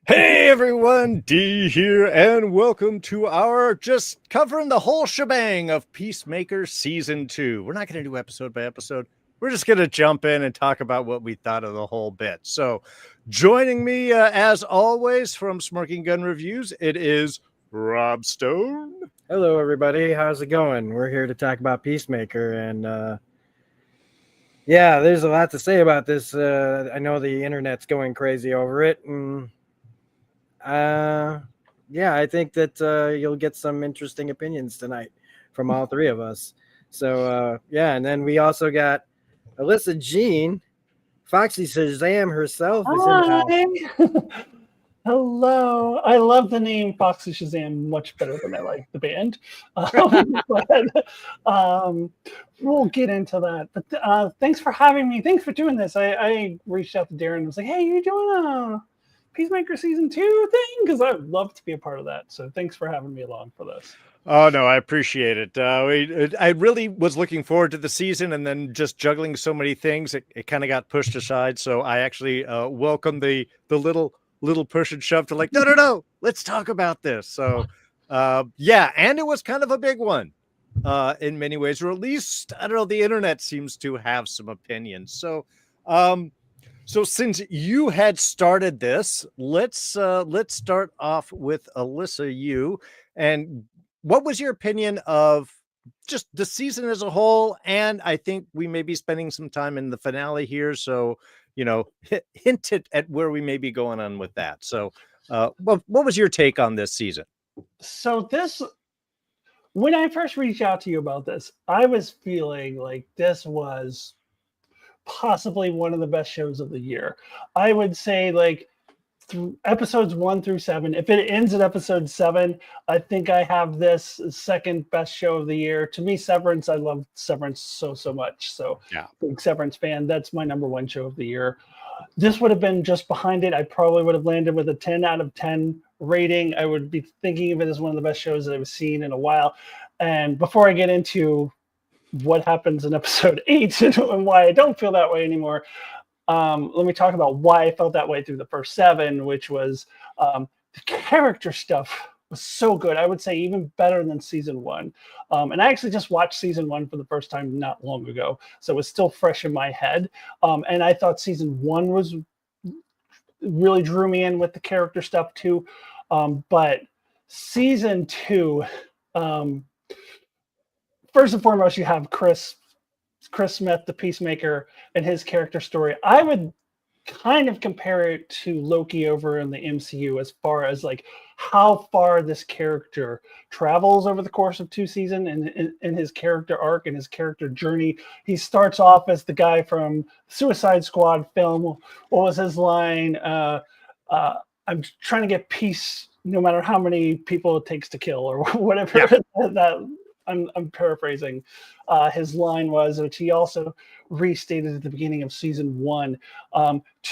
Hey everyone, D here, and welcome to our just covering the whole shebang of Peacemaker Season 2. We're not going to do episode by episode. We're just going to jump in and talk about what we thought of the whole bit. So, joining me as always from Smirking Gun Reviews, it is Rob Stone. Hello, everybody. How's it going? We're here to talk about Peacemaker, and yeah, there's a lot to say about this. I know the internet's going crazy over it, and yeah, I think that you'll get some interesting opinions tonight from all three of us. So yeah, and then we also got Alyssa Jean, Foxy Shazam herself is in the house. Hi. Hello. I love the name Foxy Shazam much better than I like the band. We'll get into that. But thanks for having me. Thanks for doing this. I reached out to Darrin and was like, hey, you're doing a Peacemaker Season 2 thing? Because I'd love to be a part of that. So thanks for having me along for this. Oh, no, I appreciate it. I really was looking forward to the season, and then just juggling so many things, it kind of got pushed aside. So I actually welcome the little push and shove to like, no, let's talk about this. So yeah, and it was kind of a big one in many ways, or at least, I don't know, the internet seems to have some opinions. So so since you had started this, let's start off with Alyssa, you, and what was your opinion of just the season as a whole? And I think we may be spending some time in the finale here, so hinted at where we may be going on with that. So what was your take on this season? So when I first reached out to you about this, I was feeling like this was possibly one of the best shows of the year. I would say like episodes 1 through 7. If it ends at episode 7, I think I have this second best show of the year. To me, Severance, I love Severance so much. So yeah, big Severance fan. That's my number 1 show of the year. This would have been just behind it. I probably would have landed with a 10 out of 10 rating. I would be thinking of it as one of the best shows that I've seen in a while. And before I get into what happens in episode 8 and why I don't feel that way anymore, let me talk about why I felt that way through the first 7, which was the character stuff was so good. I would say even better than season 1. And I actually just watched season 1 for the first time not long ago, so it was still fresh in my head. And I thought season 1 was really drew me in with the character stuff too. But season 2, first and foremost, you have Chris Smith, the Peacemaker, and his character story. I would kind of compare it to Loki over in the MCU as far as like how far this character travels over the course of 2 seasons and his character arc and his character journey. He starts off as the guy from Suicide Squad film. What was his line? I'm trying to get peace no matter how many people it takes to kill, or whatever. Yeah. That I'm paraphrasing. His line was, which he also restated at the beginning of season 1.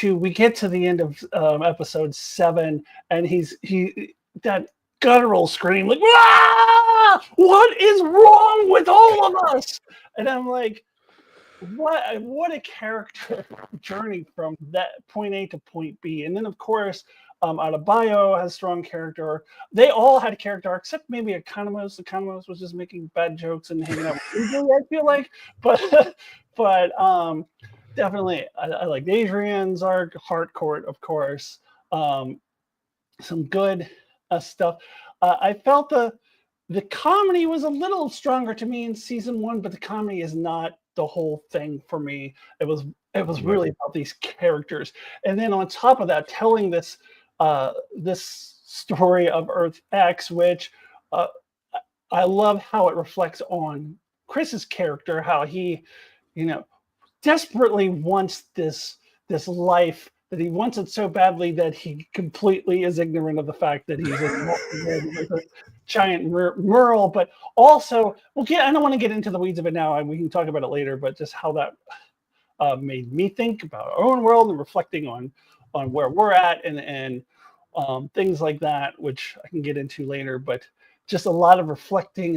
We get to the end of episode 7, and he that guttural scream like, "Ah! What is wrong with all of us?" And I'm like, what a character journey from that point A to point B. And then of course, Adebayo has strong character. They all had character, except maybe Economos. Economos was just making bad jokes and hanging out with Adrian, I feel like. But definitely, I like Adrian's arc, Harcourt, of course. Some good stuff. I felt the comedy was a little stronger to me in season 1, but the comedy is not the whole thing for me. It was really about these characters, and then on top of that, telling this story of Earth X, which I love how it reflects on Chris's character, how he, desperately wants this life, that he wants it so badly that he completely is ignorant of the fact that he's a giant Merle. But also, I don't want to get into the weeds of it now, and we can talk about it later, but just how that made me think about our own world and reflecting on where we're at and things like that, which I can get into later. But just a lot of reflecting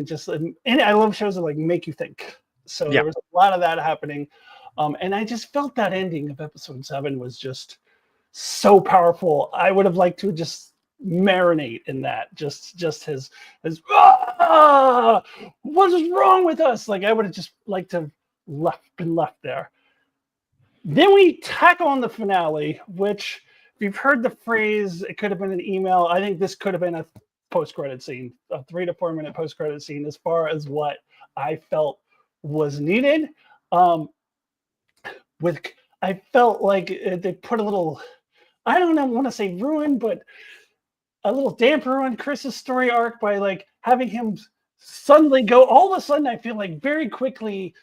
and I love shows that like make you think. So There was a lot of that happening. And I just felt that ending of episode 7 was just so powerful. I would have liked to just marinate in that. Just his what is wrong with us? Like, I would have just liked to have been left there. Then we tack on the finale, which, if you've heard the phrase, it could have been an email. I think this could have been a post-credit scene, a 3 to 4 minute post-credit scene, as far as what I felt was needed. I felt like they put a little, I don't know, want to say ruin, but a little damper on Chris's story arc by like having him suddenly go. All of a sudden, I feel like very quickly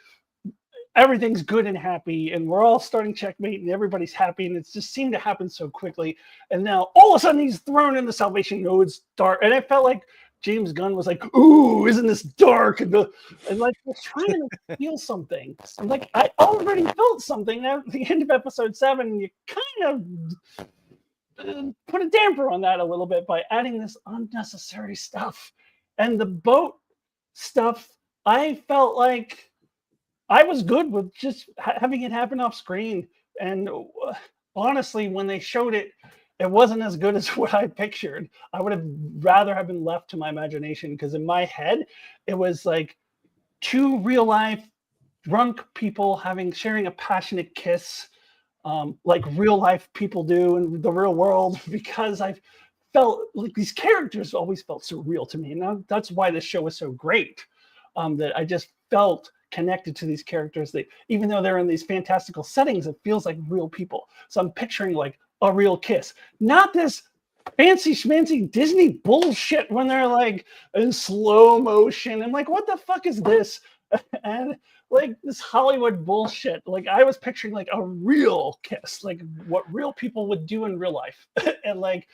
everything's good and happy, and we're all starting checkmate, and everybody's happy, and it's just seemed to happen so quickly. And now all of a sudden he's thrown into salvation. No, it's dark, and I felt like James Gunn was like, "Ooh, isn't this dark?" And like, we're trying to feel something. And like, I already felt something at the end of episode 7. And you kind of put a damper on that a little bit by adding this unnecessary stuff. And the boat stuff, I felt like I was good with just having it happen off screen. And honestly, when they showed it, it wasn't as good as what I pictured. I would have rather have been left to my imagination, because in my head, it was like 2 real life drunk people sharing a passionate kiss, like real life people do in the real world, because I felt like these characters always felt so real to me. And that's why this show is so great, that I just felt connected to these characters, that even though they're in these fantastical settings, it feels like real people. So I'm picturing like a real kiss, not this fancy schmancy Disney bullshit when they're like in slow motion. I'm like, what the fuck is this? And like this Hollywood bullshit. Like, I was picturing like a real kiss, like what real people would do in real life. And like,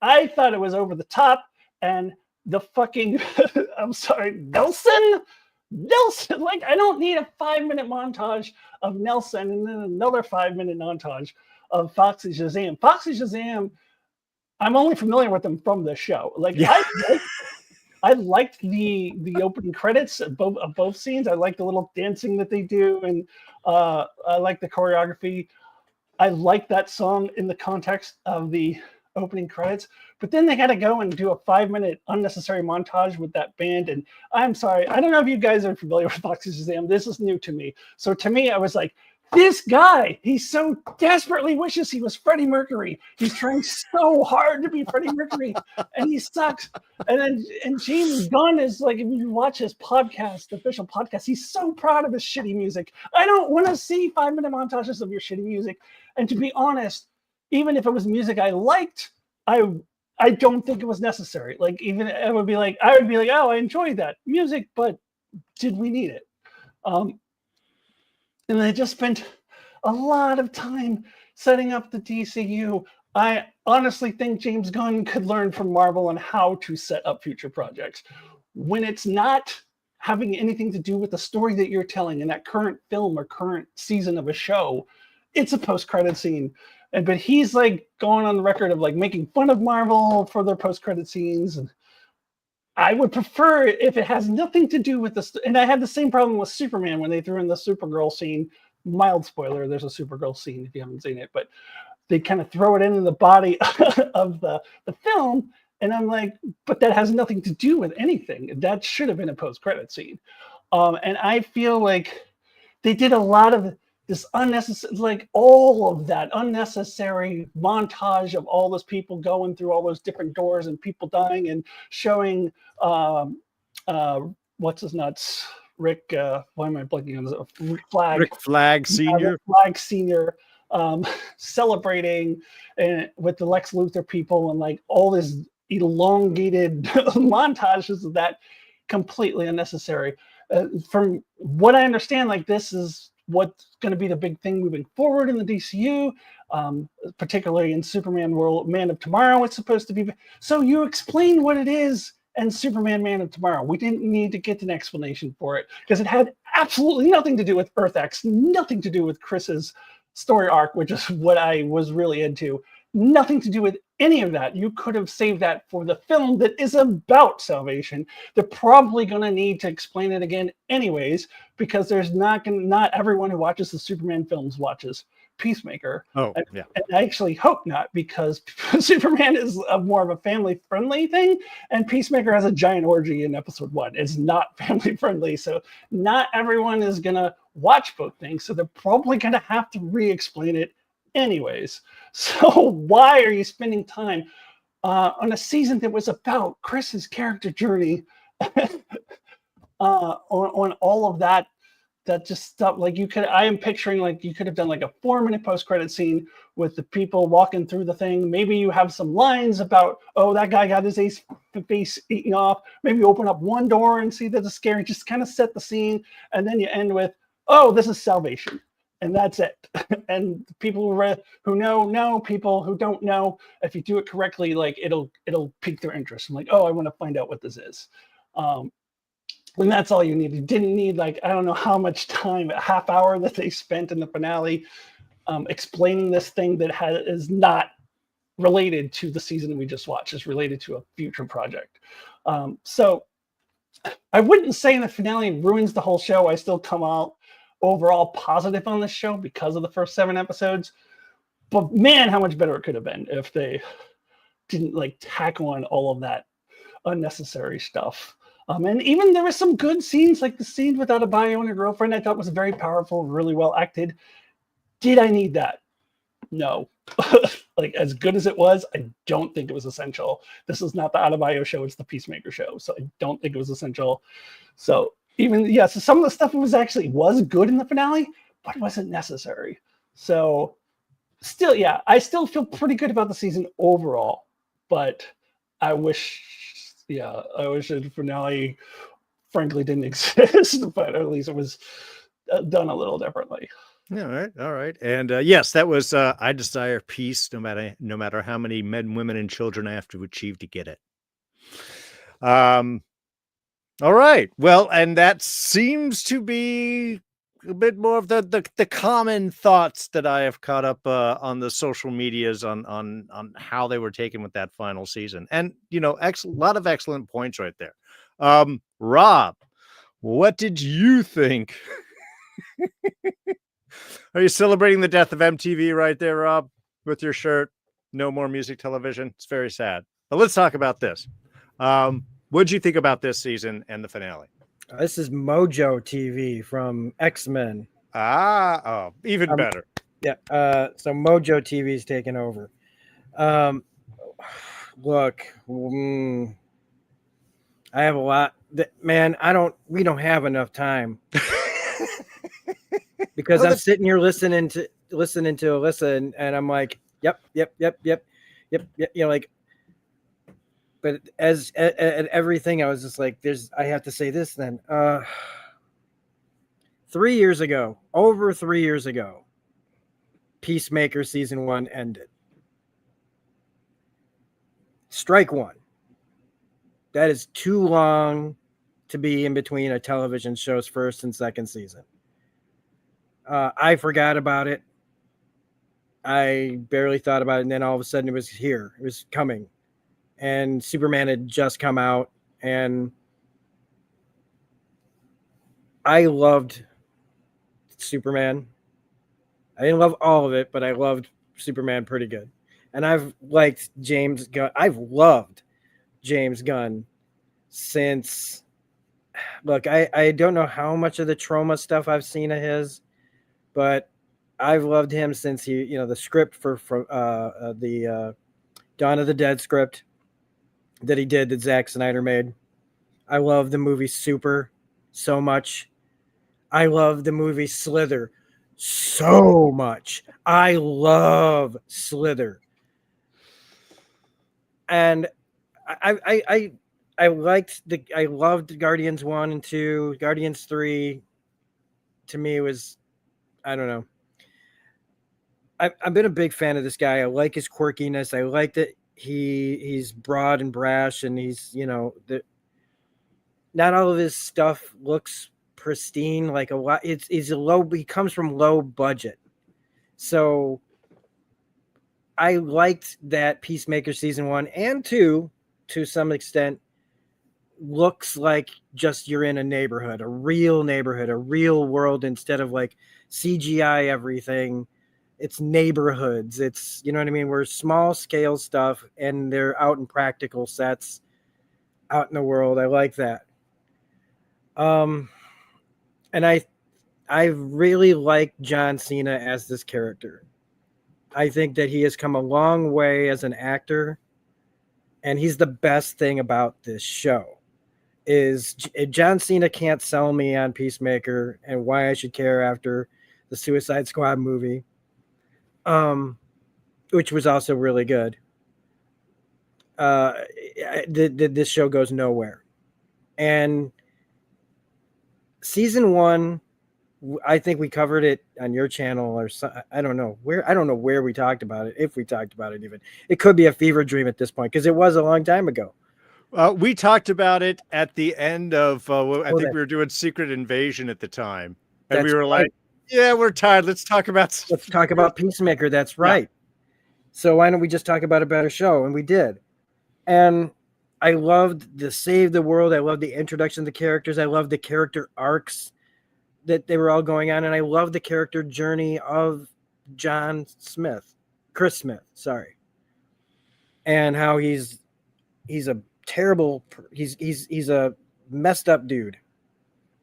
I thought it was over the top. And the fucking I'm sorry, Nelson, like, I don't need a 5-minute montage of Nelson and then another 5-minute montage of Foxy Shazam. Foxy Shazam, I'm only familiar with them from the show. Like, yeah. I liked the opening credits of both scenes. I like the little dancing that they do, and I like the choreography. I like that song in the context of the opening credits, but then they got to go and do a 5-minute unnecessary montage with that band. And I'm sorry, I don't know if you guys are familiar with Foxy Shazam. This is new to me. So to me, I was like, this guy, he so desperately wishes he was Freddie Mercury. He's trying so hard to be Freddie Mercury, and he sucks. And James Gunn is like, if you watch his podcast, the official podcast, he's so proud of his shitty music. I don't want to see 5-minute montages of your shitty music. And to be honest, even if it was music I liked, I don't think it was necessary. Like, even I would be like, oh, I enjoyed that music, but did we need it? And they just spent a lot of time setting up the DCU. I honestly think James Gunn could learn from Marvel on how to set up future projects. When it's not having anything to do with the story that you're telling in that current film or current season of a show, it's a post-credit scene. But he's like going on the record of like making fun of Marvel for their post-credit scenes. And I would prefer if it has nothing to do with this. And I had the same problem with Superman when they threw in the Supergirl scene. Mild spoiler, there's a Supergirl scene if you haven't seen it, but they kind of throw it in the body of the film. And I'm like, but that has nothing to do with anything. That should have been a post-credit scene. And I feel like they did a lot of this unnecessary, like all of that unnecessary montage of all those people going through all those different doors and people dying and showing what's his nuts, Rick, why am I blanking on this? Rick Flag Sr. Flag Sr. Celebrating with the Lex Luthor people, and like all this elongated montages of that, completely unnecessary. From what I understand, like this is what's going to be the big thing moving forward in the DCU, particularly in Superman World, Man of Tomorrow. It's supposed to be. So you explain what it is and Superman Man of Tomorrow. We didn't need to get an explanation for it because it had absolutely nothing to do with Earth X, nothing to do with Chris's story arc, which is what I was really into. Nothing to do with any of that. You could have saved that for the film that is about salvation. They're probably going to need to explain it again anyways, because there's not everyone who watches the Superman films watches. Peacemaker. Oh, and, yeah. and I actually hope not, because Superman is more of a family-friendly thing, and Peacemaker has a giant orgy in episode 1. It's not family-friendly, so not everyone is going to watch both things, so they're probably going to have to re-explain it anyways. So why are you spending time on a season that was about Chris's character journey on all of that just stuff? Like, I am picturing like you could have done like a 4-minute post-credit scene with the people walking through the thing. Maybe you have some lines about, oh, that guy got his face eaten off. Maybe you open up one door and see that it's scary, just kind of set the scene, and then you end with, oh, this is salvation. And that's it. And people who know, people who don't know, if you do it correctly, like it'll pique their interest. I'm like, oh, I want to find out what this is. And that's all you need. You didn't need, like, I don't know how much time, a half hour that they spent in the finale explaining this thing that is not related to the season we just watched. It's related to a future project. So I wouldn't say the finale ruins the whole show. I still come out overall positive on this show because of the first 7 episodes. But man, how much better it could have been if they didn't like tack on all of that unnecessary stuff. And even there were some good scenes, like the scene without a bio and a girlfriend, I thought was very powerful, really well acted. Did I need that? No. Like, as good as it was, I don't think it was essential. This is not the Adebayo show, it's the Peacemaker show. So I don't think it was essential. So so some of the stuff was good in the finale, but it wasn't necessary. So still, yeah, I still feel pretty good about the season overall, but I wish the finale frankly didn't exist, but at least it was done a little differently. All right. And yes, that was I desire peace no matter how many men, women, and children I have to achieve to get it. All right. Well, and that seems to be a bit more of the common thoughts that I have caught up on the social medias on how they were taken with that final season. And, a lot of excellent points right there. Rob, what did you think? Are you celebrating the death of MTV right there, Rob, with your shirt? No more music television. It's very sad. But let's talk about this. What did you think about this season and the finale? This is Mojo TV from X-Men. Even better. Yeah. So Mojo TV is taking over. Look, I have a lot. Man, we don't have enough time. Because I'm sitting here listening to Alyssa, and I'm like, yep. Like, but as at everything, I was just like, I have to say this then. 3 years ago, over 3 years ago, Peacemaker season 1 ended. Strike one. That is too long to be in between a television show's first and second season. I forgot about it. I barely thought about it, and then all of a sudden it was here. It was coming. And Superman had just come out, and I loved Superman. I didn't love all of it, but I loved Superman pretty good. And I've liked James Gunn. I've loved James Gunn since, look, I don't know how much of the trauma stuff I've seen of his, but I've loved him since the script for the Dawn of the Dead script that he did, that Zack Snyder made. I love the movie Super so much. I love the movie Slither so much. I love Slither. And I loved Guardians 1 and 2. Guardians 3 to me was, I don't know. I've been a big fan of this guy. I like his quirkiness. I like that he's broad and brash, and he's, not all of his stuff looks pristine. Like a lot, he comes from low budget. So I liked that Peacemaker season 1 and 2 to some extent looks like just you're in a neighborhood, a real world, instead of like CGI everything. it's neighborhoods, it's, you know what I mean? We're small scale stuff and they're out in practical sets out in the world. I like that. And I really like John Cena as this character. I think that he has come a long way as an actor, and he's the best thing about this show. Is John Cena can't sell me on Peacemaker and why I should care after the Suicide Squad movie, which was also really good. This show goes nowhere, and season 1, I think we covered it on your channel or so, I don't know where we talked about it, if we talked about it even. It could be a fever dream at this point because it was a long time ago. We talked about it at the end of, I think we were doing Secret Invasion at the time. And we were like, yeah, we're tired. Let's talk about Peacemaker. That's right. Yeah. So why don't we just talk about a better show? And we did. And I loved the Save the World. I loved the introduction of the characters. I loved the character arcs that they were all going on. And I loved the character journey of Chris Smith, sorry. And how he's a terrible, he's a messed up dude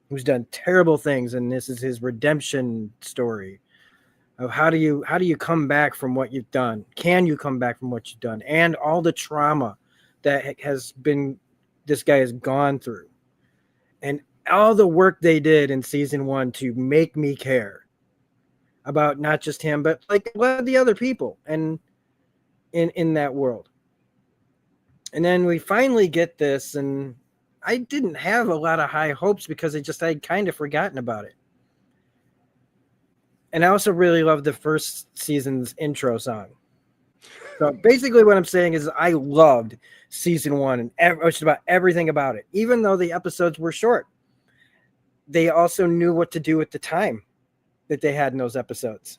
who's done terrible things, and this is his redemption story of how do you come back from what you've done? Can you come back from what you've done? And all the trauma that this guy has gone through, and all the work they did in season 1 to make me care about not just him, but like a lot of the other people and in that world. And then we finally get this, and I didn't have a lot of high hopes because I'd kind of forgotten about it. And I also really loved the first season's intro song. So basically what I'm saying is I loved season 1 and just about everything about it. Even though the episodes were short, they also knew what to do with the time that they had in those episodes.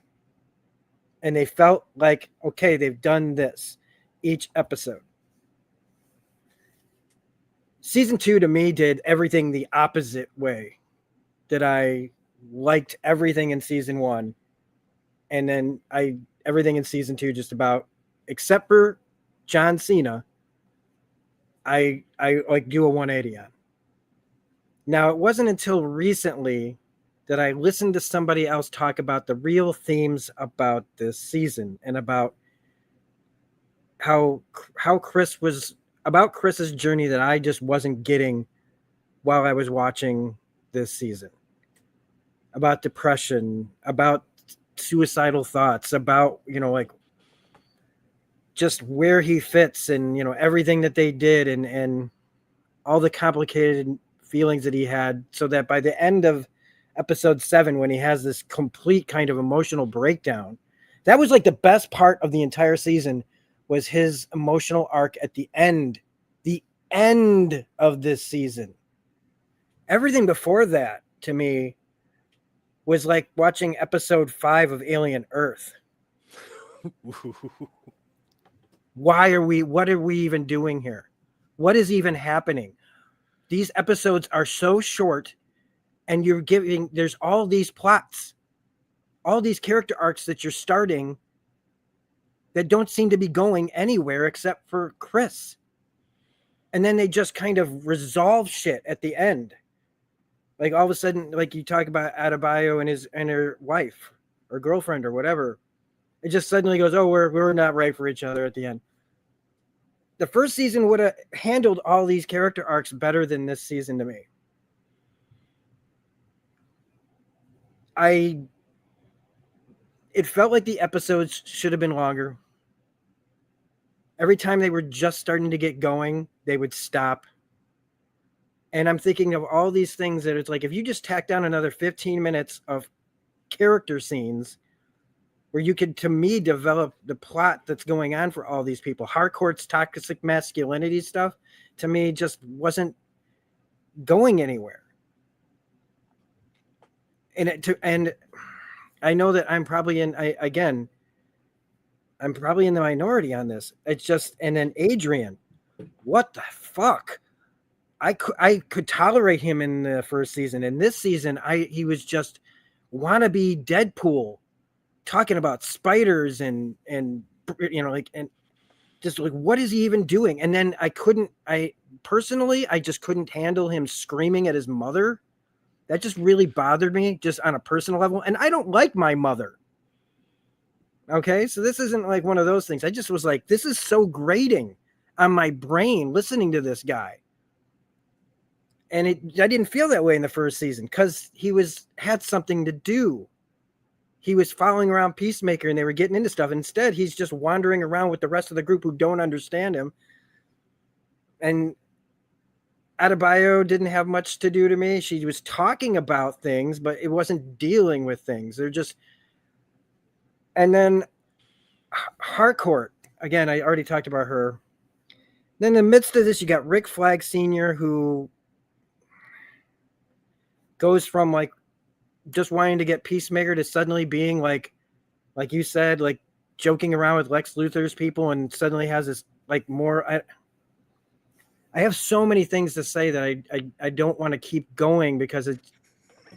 And they felt like, okay, they've done this each episode. Season 2 to me did everything the opposite way. That I liked everything in season 1, and then everything in season 2 just about, except for John Cena, I like do a 180 on. Now, it wasn't until recently that I listened to somebody else talk about the real themes about this season and about how Chris's journey that I just wasn't getting while I was watching this season. About depression, about suicidal thoughts, about, like just where he fits and, everything that they did and all the complicated feelings that he had, so that by the end of episode 7, when he has this complete kind of emotional breakdown, that was like the best part of the entire season, was his emotional arc at the end of this season. Everything before that to me was like watching episode 5 of Alien Earth. What are we even doing here? What is even happening? These episodes are so short, and there's all these plots, all these character arcs that you're starting that don't seem to be going anywhere except for Chris. And then they just kind of resolve shit at the end. Like all of a sudden, like you talk about Adebayo and her wife or girlfriend or whatever, it just suddenly goes, oh, we're not right for each other at the end. The first season would have handled all these character arcs better than this season to me. It felt like the episodes should have been longer. Every time they were just starting to get going, they would stop. And I'm thinking of all these things that it's like, if you just tack down another 15 minutes of character scenes where you could, to me, develop the plot that's going on for all these people. Harcourt's toxic masculinity stuff, to me, just wasn't going anywhere. And I know that I'm probably I'm probably in the minority on this. It's just, and then Adrian, what the fuck? I could tolerate him in the first season. In this season, he was just wannabe Deadpool talking about spiders and like, and just like, what is he even doing? And then I just couldn't handle him screaming at his mother. That just really bothered me, just on a personal level. And I don't like my mother. Okay, so this isn't like one of those things. I just was like, this is so grating on my brain listening to this guy. And I didn't feel that way in the first season because he had something to do. He was following around Peacemaker and they were getting into stuff. Instead, he's just wandering around with the rest of the group who don't understand him. And Adebayo didn't have much to do to me. She was talking about things, but it wasn't dealing with things. They're just... And then Harcourt, again, I already talked about her. Then in the midst of this, you got Rick Flag Sr., who goes from like just wanting to get Peacemaker to suddenly being like you said, like joking around with Lex Luthor's people, and suddenly has this like more. I have so many things to say that I don't want to keep going because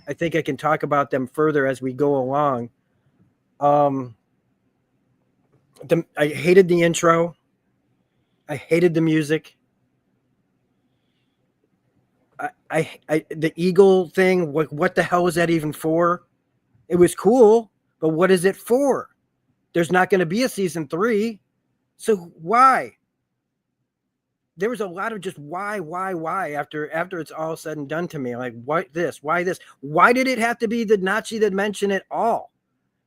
I think I can talk about them further as we go along. I hated the intro. I hated the music. The eagle thing, what the hell was that even for? It was cool, but what is it for? There's not going to be a season 3. So why? There was a lot of just why after it's all said and done to me. Like, why this? Why this? Why did it have to be the Nazi dimension at all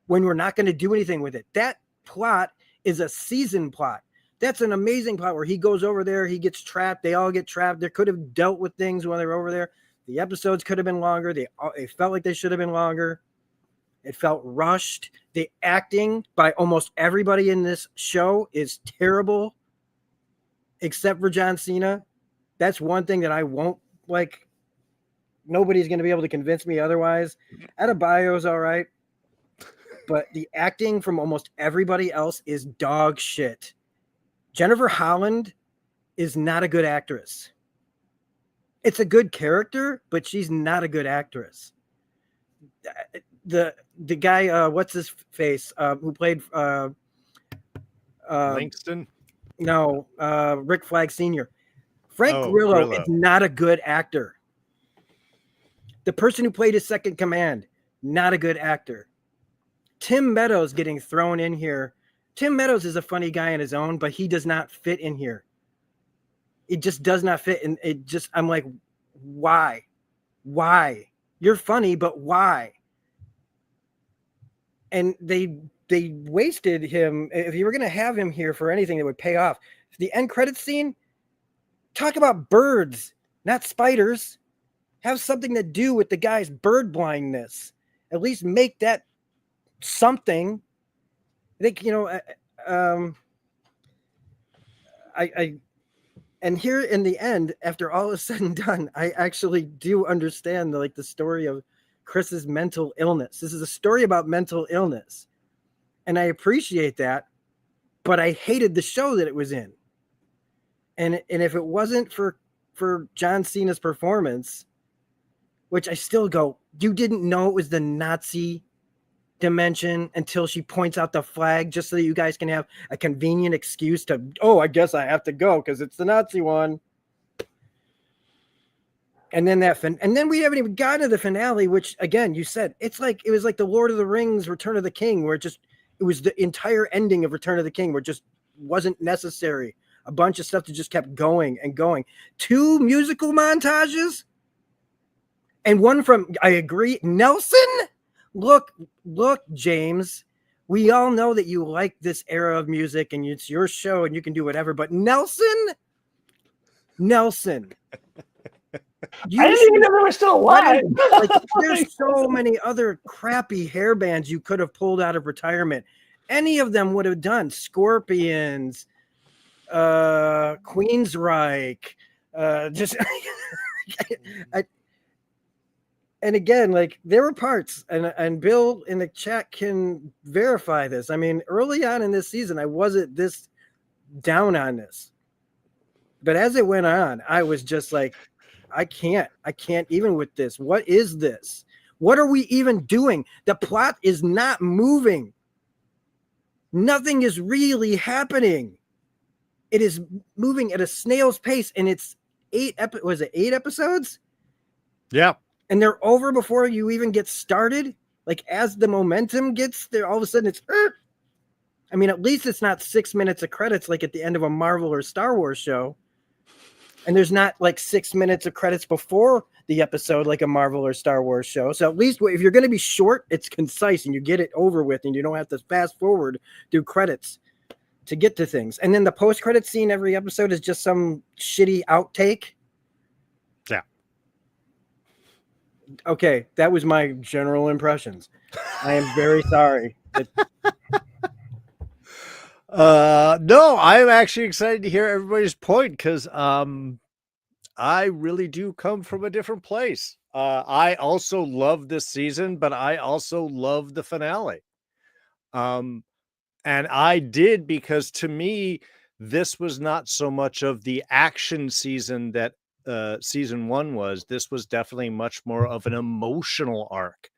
when we're not going to do anything with it? That plot is a season plot. That's an amazing plot where he goes over there, he gets trapped, they all get trapped. They could have dealt with things when they were over there. The episodes could have been longer. They felt like they should have been longer. It felt rushed. The acting by almost everybody in this show is terrible, except for John Cena. That's one thing that I won't like. Nobody's going to be able to convince me otherwise. Adebayo's all right, but the acting from almost everybody else is dog shit. Jennifer Holland is not a good actress. It's a good character, but she's not a good actress. The guy, what's his face, who played Langston? No, Rick Flag Sr. Frank Grillo is not a good actor. The person who played his second command, not a good actor. Tim Meadows getting thrown in here. Tim Meadows is a funny guy in his own, but he does not fit in here. It just does not fit. And I'm like, why? Why? You're funny, but why? And they wasted him. If you were going to have him here for anything that would pay off, the end credits scene, talk about birds, not spiders. Have something to do with the guy's bird blindness. At least make that something. I think, and here in the end, after all is said and done, I actually do understand the story of Chris's mental illness. This is a story about mental illness. And I appreciate that, but I hated the show that it was in. And if it wasn't for John Cena's performance, which I still go, you didn't know it was the Nazi dimension until she points out the flag just so that you guys can have a convenient excuse to, I guess I have to go because it's the Nazi one. And then and then we haven't even gotten to the finale, which again, you said it was like the Lord of the Rings, Return of the King, where it was the entire ending of Return of the King, where it just wasn't necessary. A bunch of stuff that just kept going and going. 2 musical montages and one from, I agree, Nelson. Look, James, we all know that you like this era of music and it's your show and you can do whatever, but Nelson, I didn't even know they were still alive. There's so many other crappy hair bands you could have pulled out of retirement. Any of them would have done. Scorpions, Queensryche, just and again, there were parts, and Bill in the chat can verify this. I mean, early on in this season, I wasn't this down on this. But as it went on, I was just like, I can't even with this. What is this? What are we even doing? The plot is not moving. nothing is really happening. It is moving at a snail's pace, and it's 8 episodes? Yeah. And they're over before you even get started. Like, as the momentum gets there, all of a sudden it's I mean, at least it's not 6 minutes of credits like at the end of a Marvel or Star Wars show. And there's not like 6 minutes of credits before the episode like a Marvel or Star Wars show. So at least if you're going to be short, it's concise and you get it over with and you don't have to fast forward through credits to get to things. And then the post-credit scene every episode is just some shitty outtake. Yeah. Okay, that was my general impressions. I am very sorry. No, I'm actually excited to hear everybody's point because I really do come from a different place. I also love this season, but I also love the finale. And I did because to me, this was not so much of the action season that season 1 was. This was definitely much more of an emotional arc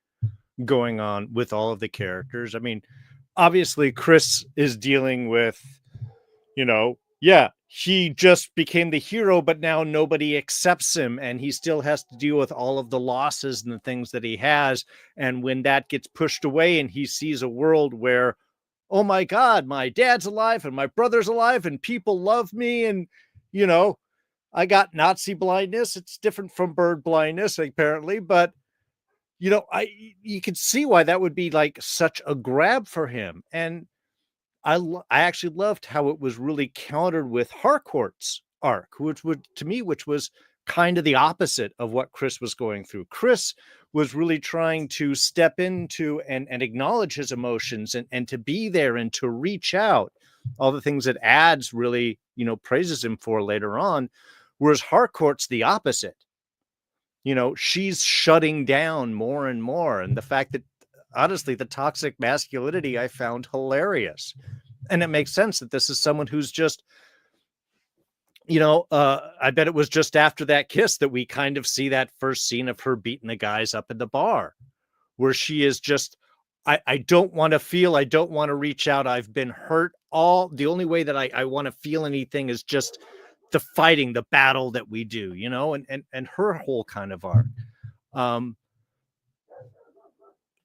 going on with all of the characters. I mean, obviously Chris is dealing with, he just became the hero, but now nobody accepts him and he still has to deal with all of the losses and the things that he has. And when that gets pushed away and he sees a world where, oh my God, my dad's alive and my brother's alive and people love me. And, I got Nazi blindness. It's different from bird blindness, apparently, but you could see why that would be like such a grab for him. And I actually loved how it was really countered with Harcourt's arc, which was kind of the opposite of what Chris was going through. Chris was really trying to step into and acknowledge his emotions and to be there and to reach out, all the things that Ads really, praises him for later on, whereas Harcourt's the opposite. She's shutting down more and more. And the fact that, honestly, the toxic masculinity I found hilarious. And it makes sense that this is someone who's just, I bet it was just after that kiss that we kind of see that first scene of her beating the guys up in the bar, where she is just, I don't want to feel, I don't want to reach out. I've been hurt. The only way that I want to feel anything is just the fighting, the battle that we do, and her whole kind of arc.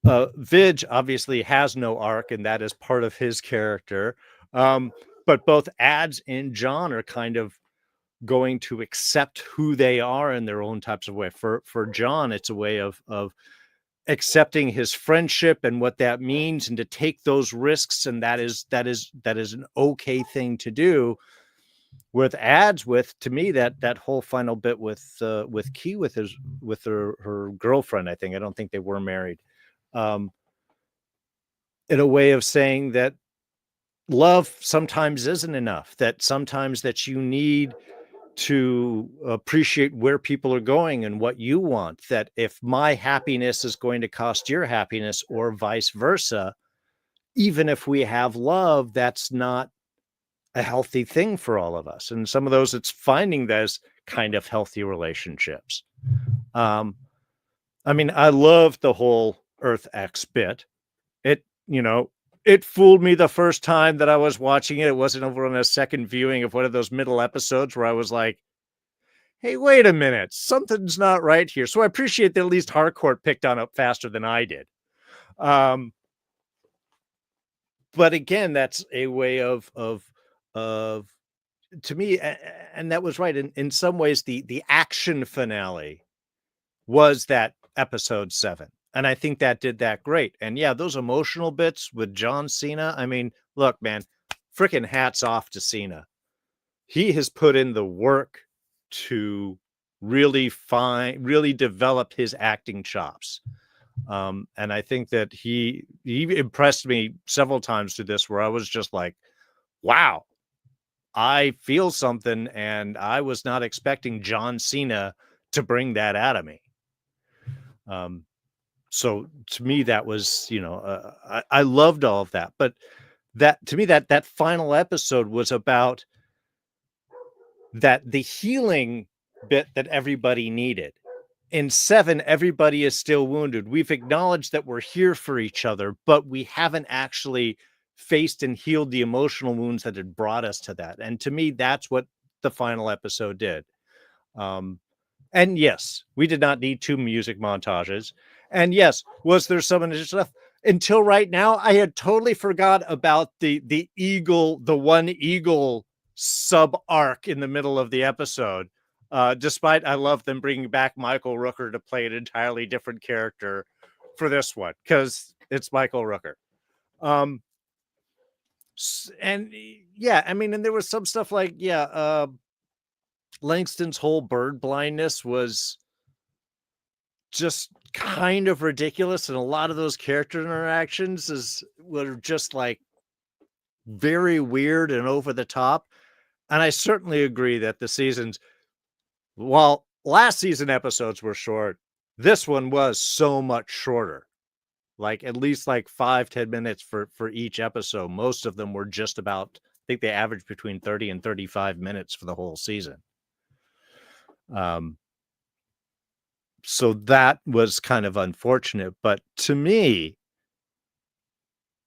Vidge obviously has no arc, and that is part of his character. But both Ads and John are kind of going to accept who they are in their own types of way. For John, it's a way of accepting his friendship and what that means, and to take those risks, and that is an okay thing to do. With Ads, to me, that whole final bit with Key with her girlfriend, I don't think they were married. In a way of saying that love sometimes isn't enough, that sometimes that you need to appreciate where people are going and what you want, that if my happiness is going to cost your happiness or vice versa, even if we have love, that's not a healthy thing for all of us. And some of those, it's finding those kind of healthy relationships. I mean, I love the whole Earth X bit. It fooled me the first time that I was watching it. It wasn't over on a second viewing of one of those middle episodes where I was like, hey, wait a minute, something's not right here. So I appreciate that at least Harcourt picked on it faster than I did. But again, that's a way of to me, and that was right. In some ways, the action finale was that episode 7. And I think that did that great. And yeah, those emotional bits with John Cena. I mean, look, man, freaking hats off to Cena. He has put in the work to really develop his acting chops. And I think that he impressed me several times through this, where I was just like, wow, I feel something. And I was not expecting John Cena to bring that out of me. So to me, that was, I loved all of that. But that, to me, that final episode was about the healing bit that everybody needed. In 7, everybody is still wounded. We've acknowledged that we're here for each other, but we haven't actually faced and healed the emotional wounds that had brought us to that. And to me, that's what the final episode did. And yes, we did not need 2 music montages. And yes, was there some additional stuff? Until right now, I had totally forgot about the eagle, the one eagle sub arc in the middle of the episode. Despite I love them bringing back Michael Rooker to play an entirely different character for this one, because it's Michael Rooker. And yeah, I mean, and there was some stuff like, Langston's whole bird blindness was just kind of ridiculous, and a lot of those character interactions were just like very weird and over the top. And I certainly agree that the seasons, while last season episodes were short, this one was so much shorter, like at least like 5-10 minutes for each episode. Most of them were just about, I think they averaged between 30 and 35 minutes for the whole season. So that was kind of unfortunate, but to me,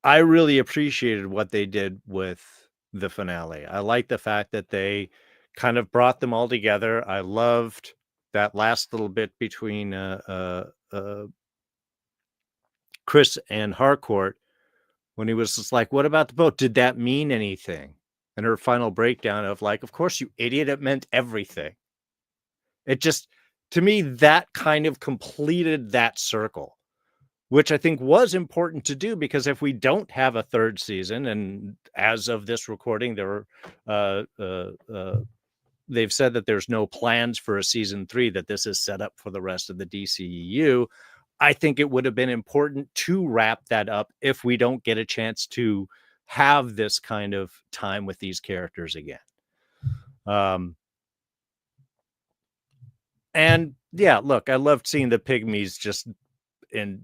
I really appreciated what they did with the finale. I like the fact that they kind of brought them all together. I loved that last little bit between Chris and Harcourt, when he was just like, what about the boat? Did that mean anything? And her final breakdown of like, of course, you idiot, it meant everything. It just, to me, that kind of completed that circle, which I think was important to do, because if we don't have a 3rd season, and as of this recording, they've said that there's no plans for a season 3, that this is set up for the rest of the DCEU. I think it would have been important to wrap that up if we don't get a chance to have this kind of time with these characters again. And yeah, look, I loved seeing the pygmies just in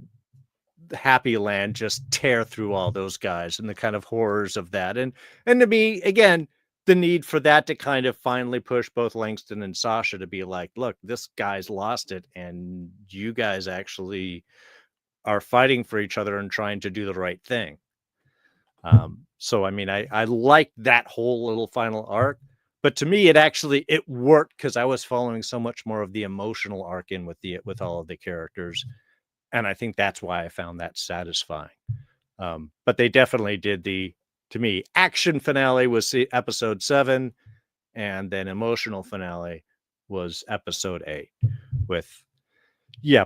Happy Land just tear through all those guys and the kind of horrors of that. And to me, again, the need for that to kind of finally push both Langston and Sasha to be like, look, this guy's lost it, and you guys actually are fighting for each other and trying to do the right thing. So, I mean, I liked that whole little final arc, but to me, it worked because I was following so much more of the emotional arc in with all of the characters. And I think that's why I found that satisfying. But they definitely did to me, action finale was episode 7, and then emotional finale was episode 8, with,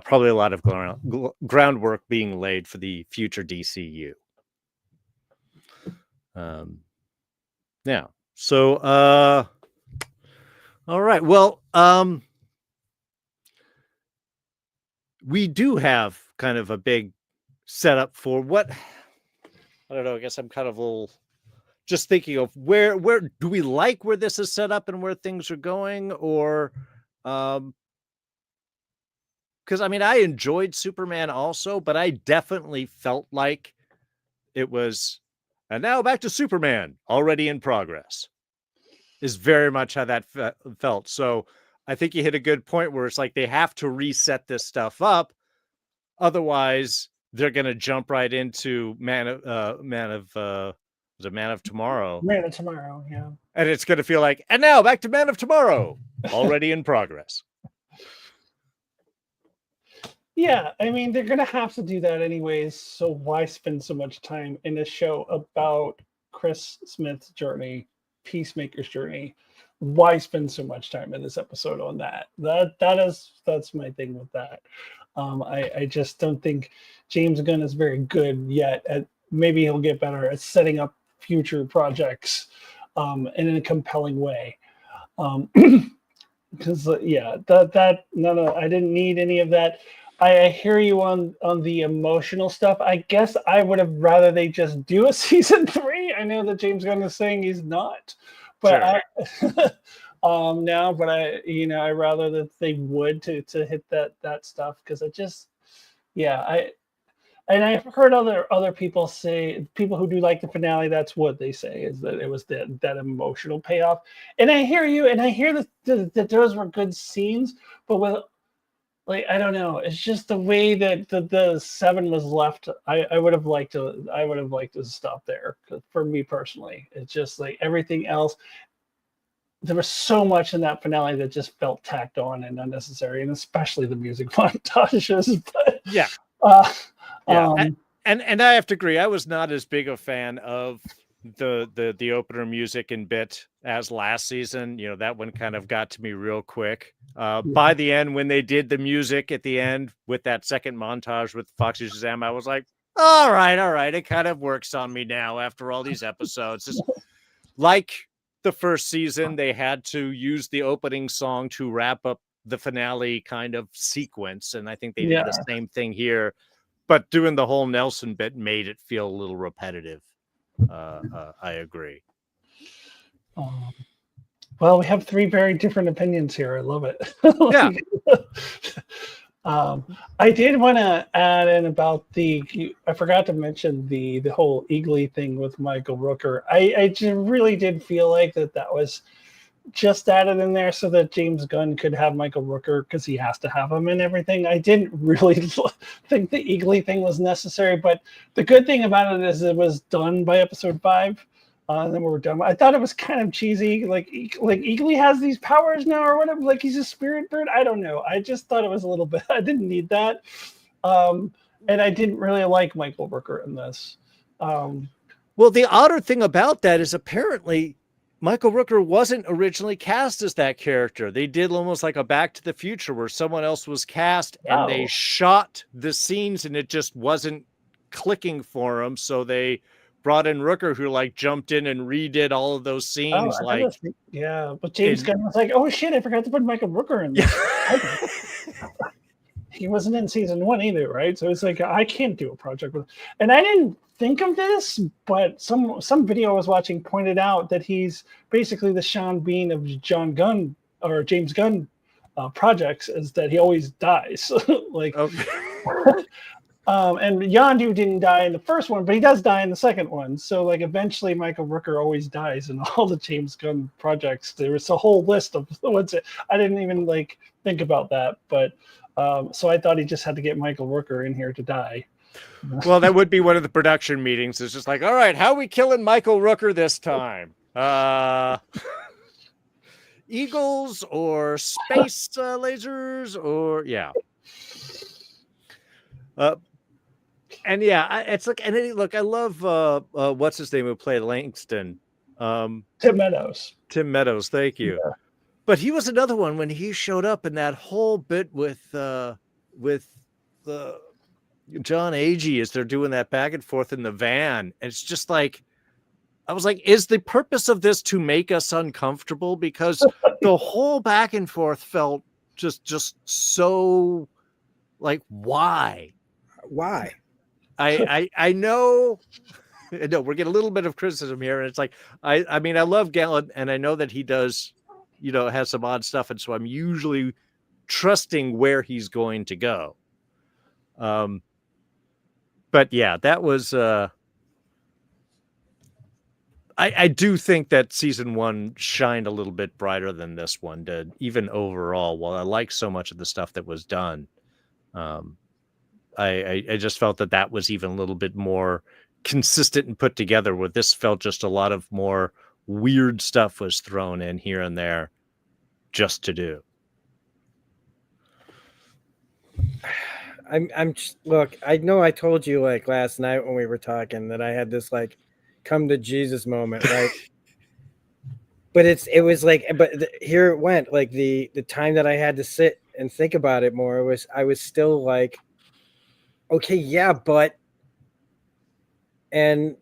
probably a lot of groundwork being laid for the future DCU. So, all right. Well, we do have kind of a big setup for what, I don't know. I guess I'm kind of a little just thinking of where do we like where this is set up and where things are going, or, because I mean, I enjoyed Superman also, but I definitely felt like it was, and now back to Superman, already in progress, is very much how that felt. So I think you hit a good point where it's like they have to reset this stuff up. Otherwise, they're going to jump right into Man of Tomorrow. Man of Tomorrow, yeah. And it's going to feel like, and now back to Man of Tomorrow, already in progress. Yeah, I mean, they're going to have to do that anyways, so why spend so much time in a show about Chris Smith's journey, Peacemaker's journey? Why spend so much time in this episode on that? That's my thing with that. I just don't think James Gunn is very good yet at, maybe he'll get better at setting up future projects in a compelling way. Because that none of, I didn't need any of that. I hear you on the emotional stuff. I guess I would have rather they just do a season 3. I know that James Gunn is saying he's not, but sure. I rather that they would to hit that stuff, because it just, and I've heard other people say, people who do like the finale, that's what they say, is that it was that emotional payoff. And I hear you, and I hear that those were good scenes, but like, I don't know. It's just the way that the 7 was left. I would have liked to stop there for me personally. It's just like everything else. There was so much in that finale that just felt tacked on and unnecessary, and especially the music montages. But, Yeah. yeah. And I have to agree. I was not as big a fan of the opener music and bit as last season. You know, that one kind of got to me real quick. By the end, when they did the music at the end with that second montage with Foxy Shazam, I was like, all right. It kind of works on me now after all these episodes. Just like the first season, they had to use the opening song to wrap up the finale kind of sequence. And I think they did the same thing here. But doing the whole Nelson bit made it feel a little repetitive. I agree. Well, we have 3 very different opinions here. I love it. Yeah. I did want to add in about I forgot to mention the whole Eagly thing with Michael Rooker. I really did feel like that was just added in there so that James Gunn could have Michael Rooker because he has to have him and everything. I didn't really think the Eagly thing was necessary, but the good thing about it is it was done by episode 5. And then we were done. I thought it was kind of cheesy. Like Eagly has these powers now or whatever. Like he's a spirit bird. I don't know. I just thought it was a little bit. I didn't need that. And I didn't really like Michael Rooker in this. Well, the odder thing about that is apparently Michael Rooker wasn't originally cast as that character. They did almost like a Back to the Future where someone else was cast and they shot the scenes and it just wasn't clicking for them. So they brought in Rooker who like jumped in and redid all of those scenes. But James Gunn was like, oh shit, I forgot to put Michael Rooker in there. He wasn't in season 1 either, right? So it's like, I can't do a project with, and I didn't think of this, but some video I was watching pointed out that he's basically the Sean Bean of John Gunn or James Gunn projects, is that he always dies. And Yondu didn't die in the first one, but he does die in the second one. So like eventually Michael Rooker always dies in all the James Gunn projects. There was a whole list of I didn't even like think about that, but so I thought he just had to get Michael Rooker in here to die. Well, that would be one of the production meetings. It's just like, all right, how are we killing Michael Rooker this time? Eagles or space lasers or it's like, and look, I love what's his name who played Langston, Tim Meadows. Tim Meadows, thank you. Yeah. But he was another one when he showed up in that whole bit with the John Agee as they're doing that back and forth in the van. And it's just like, I was like, is the purpose of this to make us uncomfortable? Because the whole back and forth felt just so like, why? I know we're getting a little bit of criticism here, and it's like I mean I love Gallant, and I know that he does, has some odd stuff, and so I'm usually trusting where he's going to go. But yeah, that was I do think that season 1 shined a little bit brighter than this one did, even overall. While I like so much of the stuff that was done, I just felt that was even a little bit more consistent and put together, where this felt just a lot of more weird stuff was thrown in here and there just to do. Look, I know I told you like last night when we were talking that I had this like come to Jesus moment, right? But it was like, here it went. Like the time that I had to sit and think about it more I was still like, okay, yeah, but, and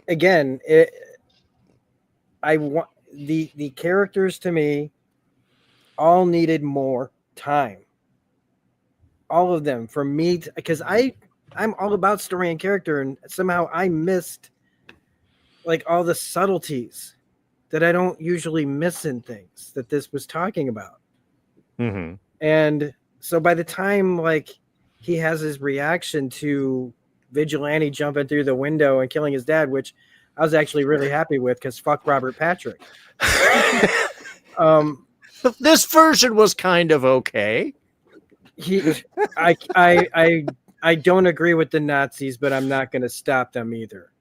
again, I want the characters to me all needed more time. All of them for me, because I'm all about story and character, and somehow I missed like all the subtleties that I don't usually miss in things that this was talking about. Mm-hmm. And so by the time like he has his reaction to Vigilante jumping through the window and killing his dad, which I was actually really happy with because fuck Robert Patrick. This version was kind of okay. I don't agree with the Nazis, but I'm not going to stop them either.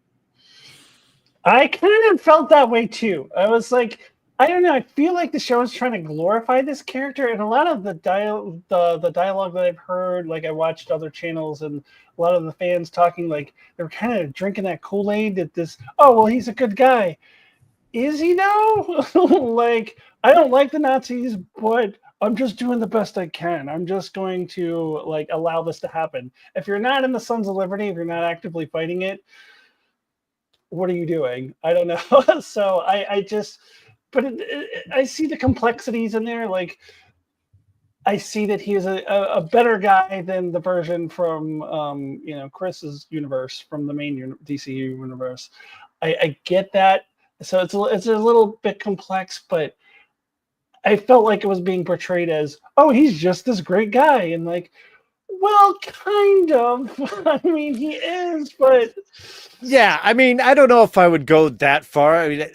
I kind of felt that way too. I was like, I don't know. I feel like the show is trying to glorify this character, and a lot of the dialogue that I've heard, like I watched other channels, and a lot of the fans talking, like they're kind of drinking that Kool-Aid that this. Oh well, he's a good guy. Is he now? Like I don't like the Nazis, but I'm just doing the best I can. I'm just going to like allow this to happen. If you're not in the Sons of Liberty, if you're not actively fighting it, what are you doing? I don't know. So I just, but I see the complexities in there. Like I see that he is a better guy than the version from Chris's universe, from the main DCU universe. I get that. So it's a little bit complex, but I felt like it was being portrayed as, oh, he's just this great guy, and like, well, kind of. I mean, he is, but yeah, I mean, I don't know if I would go that far. I mean,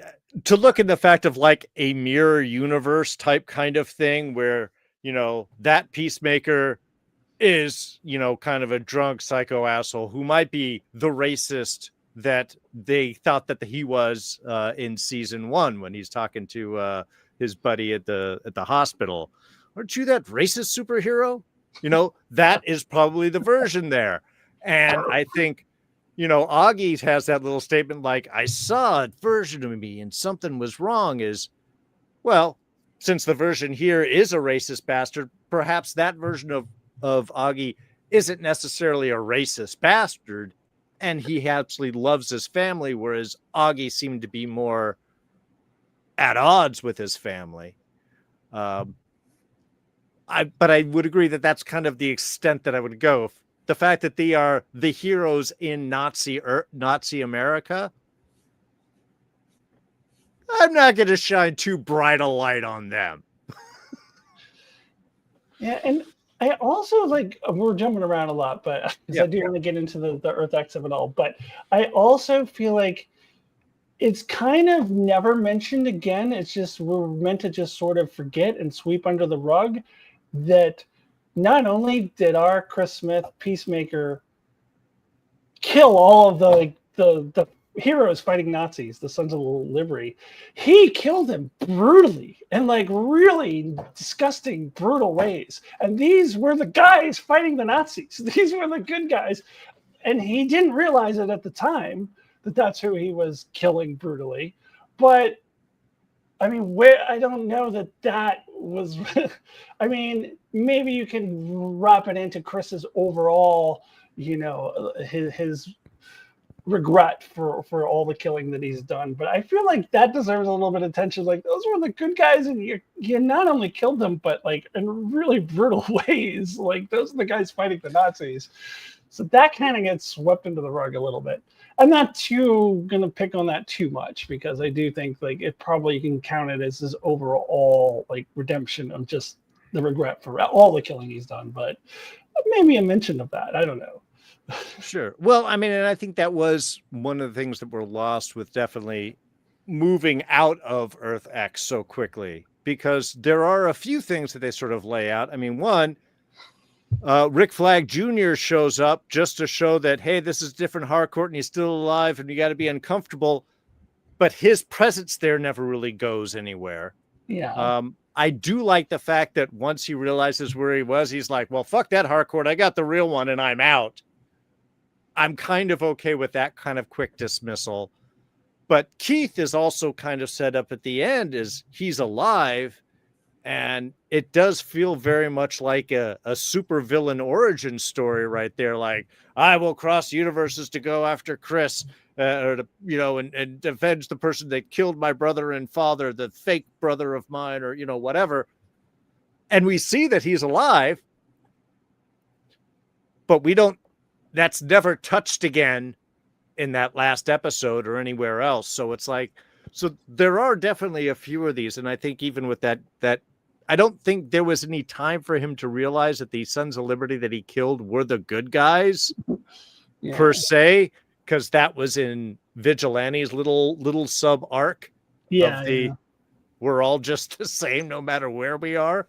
to look at the fact of like a mirror universe type kind of thing where, that Peacemaker is, kind of a drunk psycho asshole who might be the racist that they thought that he was in season 1 when he's talking to his buddy at the hospital. Aren't you that racist superhero? That is probably the version there. And I think, Augie has that little statement like, I saw a version of me and something was wrong, is, well, since the version here is a racist bastard, perhaps that version of Augie isn't necessarily a racist bastard, and he actually loves his family, whereas Augie seemed to be more at odds with his family. But I would agree that that's kind of the extent that I would go. The fact that they are the heroes in Nazi America, I'm not going to shine too bright a light on them. Yeah, and I also like, we're jumping around a lot, but I do want to get into the Earth X of it all. But I also feel like it's kind of never mentioned again. It's just we're meant to just sort of forget and sweep under the rug that not only did our Chris Smith Peacemaker kill all of the heroes fighting Nazis, the Sons of Liberty, he killed them brutally and like really disgusting, brutal ways. And these were the guys fighting the Nazis. These were the good guys. And he didn't realize it at the time that that's who he was killing brutally. But I mean, I don't know that was, I mean, maybe you can wrap it into Chris's overall, his regret for all the killing that he's done. But I feel like that deserves a little bit of attention. Like, those were the good guys, and you not only killed them, but like in really brutal ways. Like, those are the guys fighting the Nazis. So that kind of gets swept into the rug a little bit. I'm not gonna pick on that too much, because I do think like it probably can count it as his overall like redemption of just the regret for all the killing he's done. But maybe a mention of that, I don't know. Sure. Well, I mean, and I think that was one of the things that were lost with definitely moving out of Earth X so quickly, because there are a few things that they sort of lay out. I mean, one, Rick Flag Jr. shows up just to show that, hey, this is different Harcourt and he's still alive and you got to be uncomfortable. But his presence there never really goes anywhere. Yeah. I do like the fact that once he realizes where he was, he's like, well, fuck that Harcourt. I got the real one and I'm out. I'm kind of okay with that kind of quick dismissal. But Keith is also kind of set up at the end as he's alive. And it does feel very much like a super villain origin story right there. Like, I will cross universes to go after Chris, or to, and avenge the person that killed my brother and father, the fake brother of mine, or, whatever. And we see that he's alive, but that's never touched again in that last episode or anywhere else. So it's like, so there are definitely a few of these. And I think even with that I don't think there was any time for him to realize that the Sons of Liberty that he killed were the good guys per se, because that was in Vigilante's little sub arc of we're all just the same no matter where we are.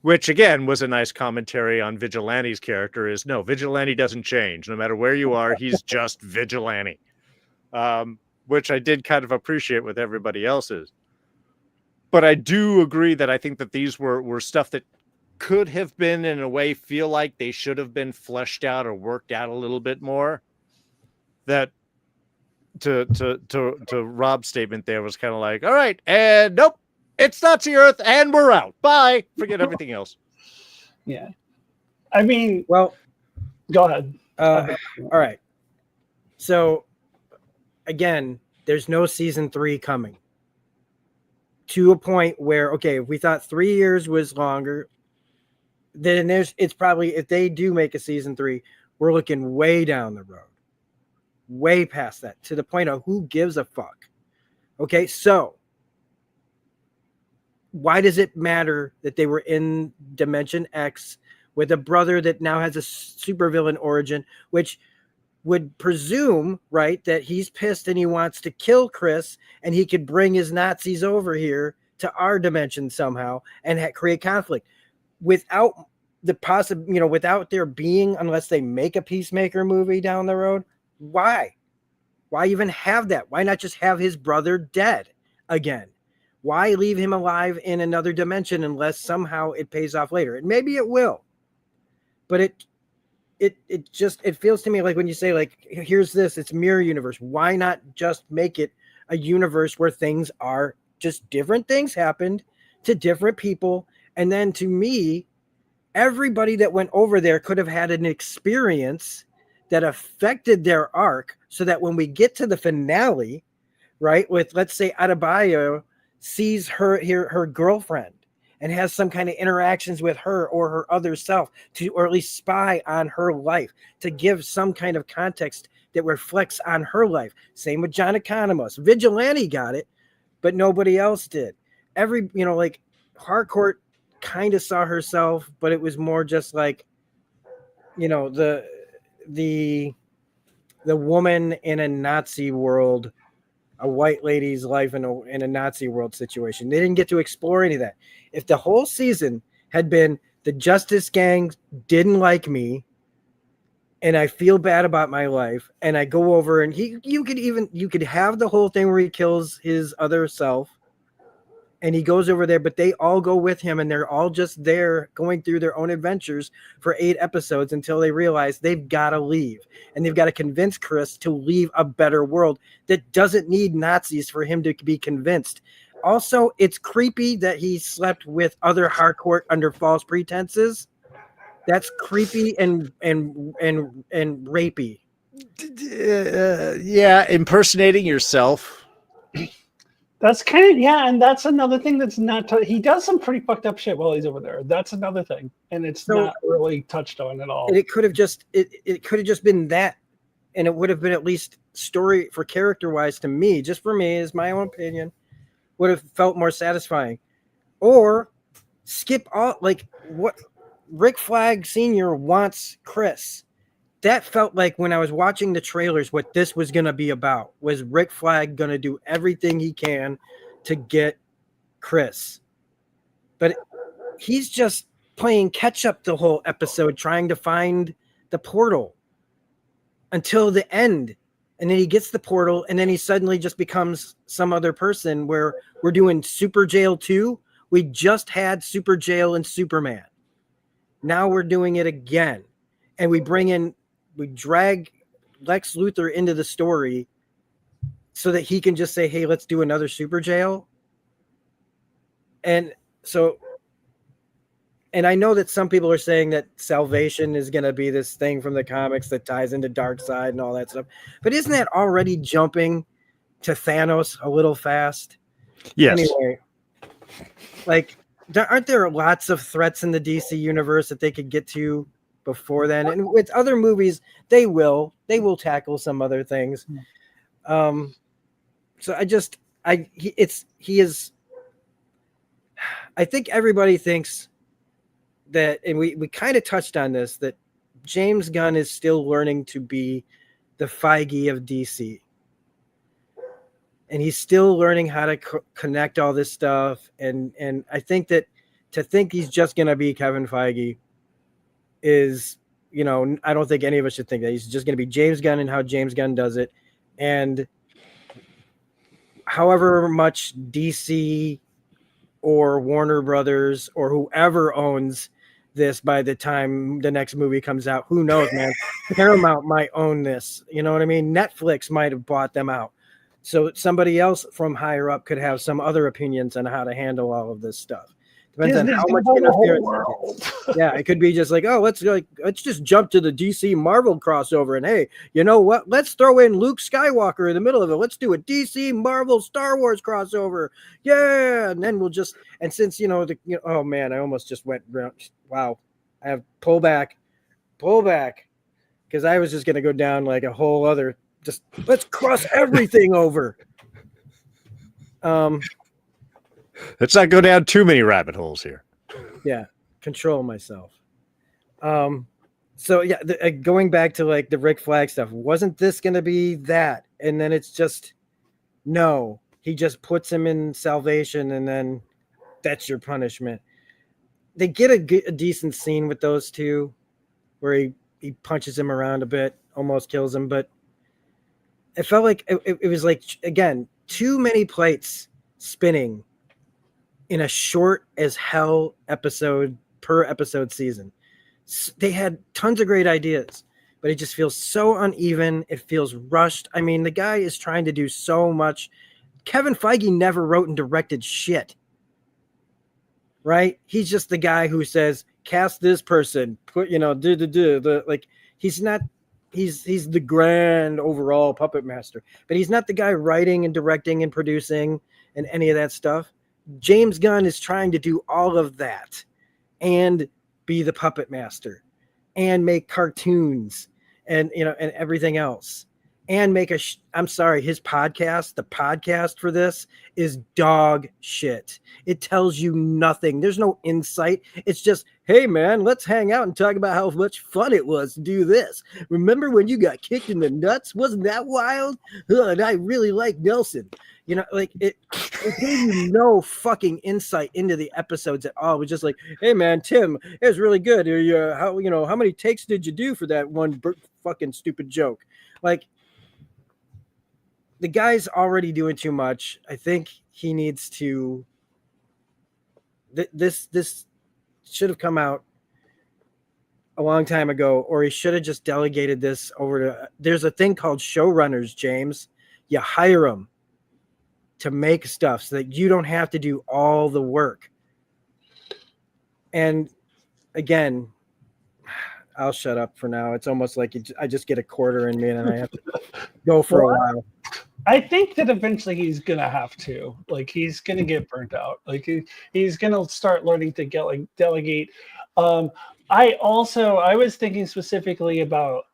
which again was a nice commentary on Vigilante's character. Is no, Vigilante doesn't change no matter where you are. He's just Vigilante, which I did kind of appreciate with everybody else's. But I do agree that I think that these were stuff that could have been, in a way, feel like they should have been fleshed out or worked out a little bit more. That to Rob's statement there was kind of like, all right, and nope, it's Nazi Earth, and we're out. Bye. Forget everything else. Yeah. I mean, Well, go ahead. all right. So again, there's no season 3 coming. To a point where, okay, if we thought 3 years was longer, then it's probably, if they do make a season 3, we're looking way down the road, way past that, to the point of who gives a fuck. Okay, so why does it matter that they were in Dimension X with a brother that now has a supervillain origin, which would presume, right, that he's pissed and he wants to kill Chris, and he could bring his Nazis over here to our dimension somehow and create conflict without the without there being, unless they make a Peacemaker movie down the road. Why even have that? Why not just have his brother dead again? Why leave him alive in another dimension unless somehow it pays off later? And maybe it will, but it feels to me like when you say, like, here's this, it's mirror universe. Why not just make it a universe where things are just different things happened to different people? And then to me, everybody that went over there could have had an experience that affected their arc, so that when we get to the finale, right, with, let's say, Adebayo sees her girlfriend and has some kind of interactions with her or her other self, or at least spy on her life, to give some kind of context that reflects on her life. Same with John Economos. Vigilante got it, but nobody else did. Like Harcourt kind of saw herself, but it was more just like, the woman in a Nazi world, a white lady's life in a Nazi world situation. They didn't get to explore any of that. If the whole season had been the Justice Gang didn't like me, and I feel bad about my life, and I go over and you could have the whole thing where he kills his other self and he goes over there, but they all go with him, and they're all just there going through their own adventures for 8 episodes until they realize they've got to leave, and they've got to convince Chris to leave a better world that doesn't need Nazis for him to be convinced. Also, it's creepy that he slept with other Harcourt under false pretenses. That's creepy and rapey. Yeah, impersonating yourself. That's kind of, yeah, and that's another thing that's not. He does some pretty fucked up shit while he's over there. That's another thing, and it's not really touched on at all. And it could have just been that, and it would have been at least story for character wise to me, just for me, is my own opinion, would have felt more satisfying. Or skip all, like, what Rick Flag Sr. wants Chris. That felt like, when I was watching the trailers, what this was going to be about was Rick Flag going to do everything he can to get Chris. But he's just playing catch up the whole episode, trying to find the portal until the end. And then he gets the portal, and then he suddenly just becomes some other person, where we're doing Super Jail 2. We just had Super Jail and Superman. Now we're doing it again. And we drag Lex Luthor into the story so that he can just say, hey, let's do another Super Jail. And I know that some people are saying that Salvation is going to be this thing from the comics that ties into Darkseid and all that stuff. But isn't that already jumping to Thanos a little fast? Yes. Anyway, like, aren't there lots of threats in the DC universe that they could get to before then? And with other movies, they will tackle some other things. So I think everybody thinks that, and we kind of touched on this, that James Gunn is still learning to be the Feige of DC. And he's still learning how to connect all this stuff. And I think that to think he's just going to be Kevin Feige is, I don't think any of us should think that. He's just going to be James Gunn and how James Gunn does it. And however much DC or Warner Brothers or whoever owns this by the time the next movie comes out, who knows, man? Paramount might own this. You know what I mean? Netflix might have bought them out. So somebody else from higher up could have some other opinions on how to handle all of this stuff. Depends on how much interference. Yeah, it could be just like, oh, let's just jump to the DC Marvel crossover, and hey, you know what? Let's throw in Luke Skywalker in the middle of it. Let's do a DC Marvel Star Wars crossover. Yeah, and then we'll just since oh man, I almost just went. Wow, I have pull back, because I was just gonna go down like a whole other. Just let's cross everything over. Let's not go down too many rabbit holes here. Yeah, control myself. So yeah, going back to like the Rick Flag stuff, wasn't this going to be that? And then it's just, no, he just puts him in salvation, and then that's your punishment. They get a decent scene with those two where he punches him around a bit, almost kills him, but it felt like it was like, again, too many plates spinning in a short as hell per episode season. They had tons of great ideas, but it just feels so uneven. It feels rushed. I mean, the guy is trying to do so much. Kevin Feige never wrote and directed shit, right? He's just the guy who says, cast this person, put, he's not, he's the grand overall puppet master, but he's not the guy writing and directing and producing and any of that stuff. James Gunn is trying to do all of that and be the puppet master and make cartoons and and everything else and make I'm sorry, his podcast, the podcast for this is dog shit. It tells you nothing. There's no insight. It's just, hey man, let's hang out and talk about how much fun it was to do this. Remember when you got kicked in the nuts? Wasn't that wild? And I really like Nelson. It gave you no fucking insight into the episodes at all. It was just like, hey man, Tim, it was really good. How many takes did you do for that one fucking stupid joke? Like, the guy's already doing too much. I think he needs to. This should have come out a long time ago, or he should have just delegated this over to. There's a thing called showrunners, James. You hire them to make stuff so that you don't have to do all the work. And again, I'll shut up for now. It's almost like I just get a quarter in me and I have to go for a while. I think that eventually he's gonna have to. Like, he's gonna get burnt out. Like, he's gonna start learning to delegate. I was thinking specifically about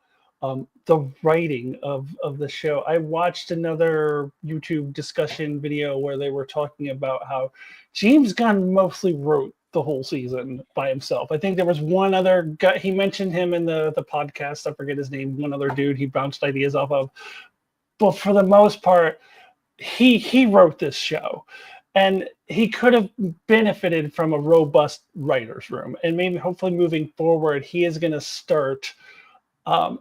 the writing of the show. I watched another YouTube discussion video where they were talking about how James Gunn mostly wrote the whole season by himself. I think there was one other guy, he mentioned him in the podcast, I forget his name, one other dude he bounced ideas off of. But for the most part, he wrote this show, and he could have benefited from a robust writer's room. And maybe hopefully moving forward, he is going to start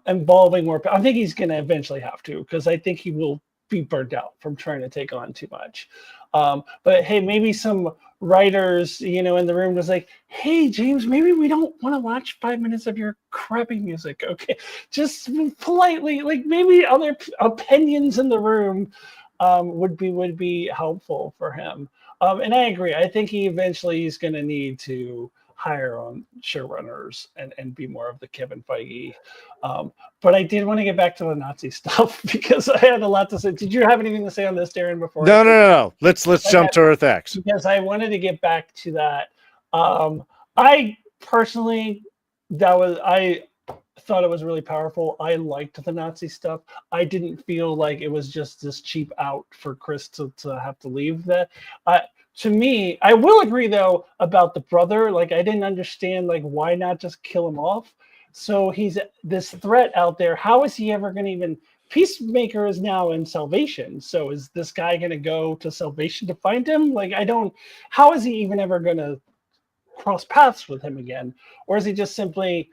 involving more. I think he's going to eventually have to, because I think he will be burnt out from trying to take on too much. But hey, maybe some writers, in the room was like, hey, James, maybe we don't want to watch 5 minutes of your crappy music. Okay. Just politely, like, maybe other opinions in the room would be helpful for him. And I agree. I think he eventually is going to need to hire on showrunners and be more of the Kevin Feige. But I did want to get back to the Nazi stuff because I had a lot to say. Did you have anything to say on this, Darren, before? No. Let's jump to Earth X. Because I wanted to get back to that. I personally, I thought it was really powerful. I liked the Nazi stuff. I didn't feel like it was just this cheap out for Chris to have to leave that. To me, I will agree though about the brother. Like, I didn't understand, like, why not just kill him off? So he's this threat out there. How is he ever going to even? Peacemaker is now in Salvation. So is this guy going to go to Salvation to find him? Like, how is he even ever going to cross paths with him again, or is he just simply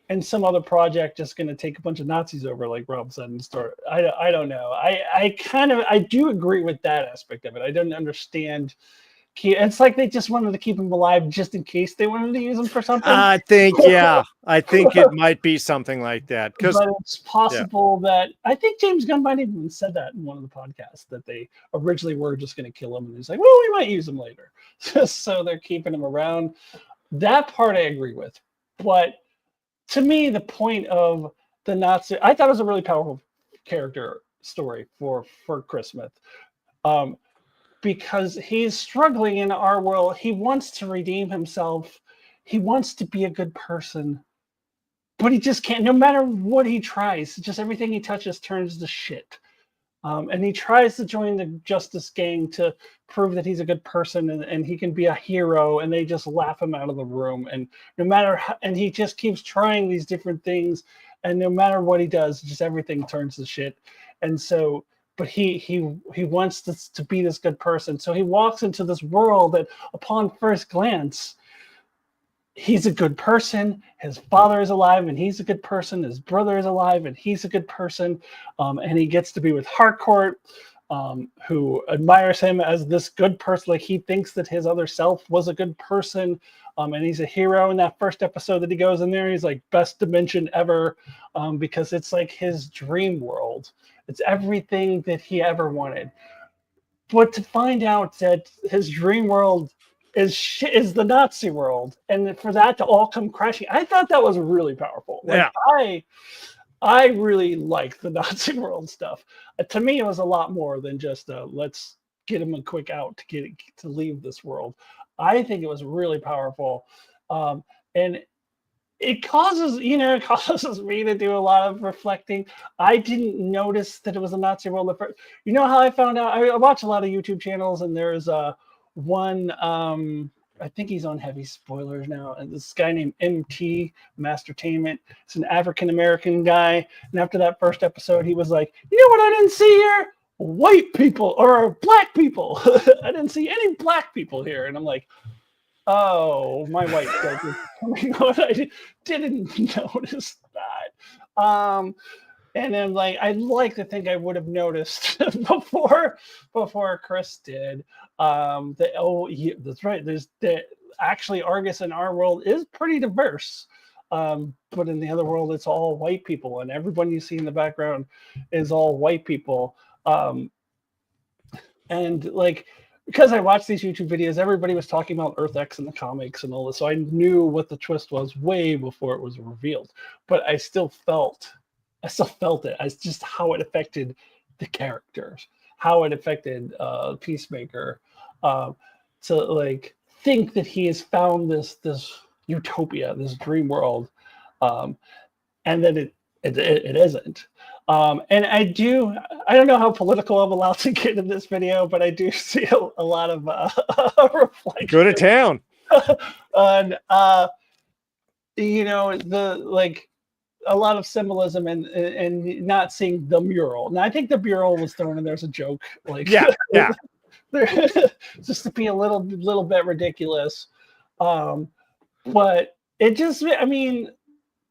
in some other project just going to take a bunch of Nazis over, like Rob said, and start? I don't know. I do agree with that aspect of it. I don't understand. It's like they just wanted to keep him alive just in case they wanted to use him for something. I think it might be something like that. But it's possible that I think James Gunn might have even said that in one of the podcasts, that they originally were just going to kill him, and he's like, well, we might use him later. So they're keeping him around. That part I agree with. But to me, the point of the Nazi, I thought it was a really powerful character story for Chris Smith. Because he's struggling in our world. He wants to redeem himself. He wants to be a good person, but he just can't. No matter what he tries, just everything he touches turns to shit. And he tries to join the Justice Gang to prove that he's a good person and he can be a hero, and they just laugh him out of the room. And no matter how, and he just keeps trying these different things, and no matter what he does, just everything turns to shit. And so, but he wants to be this good person. So he walks into this world that upon first glance, he's a good person. His father is alive and he's a good person. His brother is alive and he's a good person. And he gets to be with Harcourt, who admires him as this good person. Like, he thinks that his other self was a good person. And he's a hero in that first episode that he goes in there. He's like, best dimension ever, because it's like his dream world. It's everything that he ever wanted. But to find out that his dream world is the Nazi world, and for that to all come crashing, I thought that was really powerful. Like, yeah. I really like the Nazi world stuff. To me, it was a lot more than just let's get him a quick out to leave this world. I think it was really powerful, and it causes me to do a lot of reflecting. I didn't notice that it was a Nazi world at first. You know how I found out? I watch a lot of YouTube channels, and there's one. I think he's on heavy spoilers now. And this guy named MT Mastertainment. It's an African American guy. And after that first episode, he was like, "You know what I didn't see here? White people or black people. I didn't see any black people here." And I'm like, oh, my white guilt is coming out. I didn't notice that. And then, like, I'd like to think I would have noticed before Chris did. That's right. Actually, Argus in our world is pretty diverse. But in the other world, it's all white people, and everyone you see in the background is all white people. And like, because I watched these YouTube videos, everybody was talking about Earth X in the comics and all this, so I knew what the twist was way before it was revealed. But I still felt it as just how it affected the characters, how it affected Peacemaker, to like think that he has found this utopia, this dream world, and then it isn't. And I don't know how political I'm allowed to get in this video, but I do see a lot of reflection. Go to town. And a lot of symbolism and not seeing the mural. And I think the mural was thrown in there as a joke. Like, yeah. Just to be a little bit ridiculous. But it just, I mean,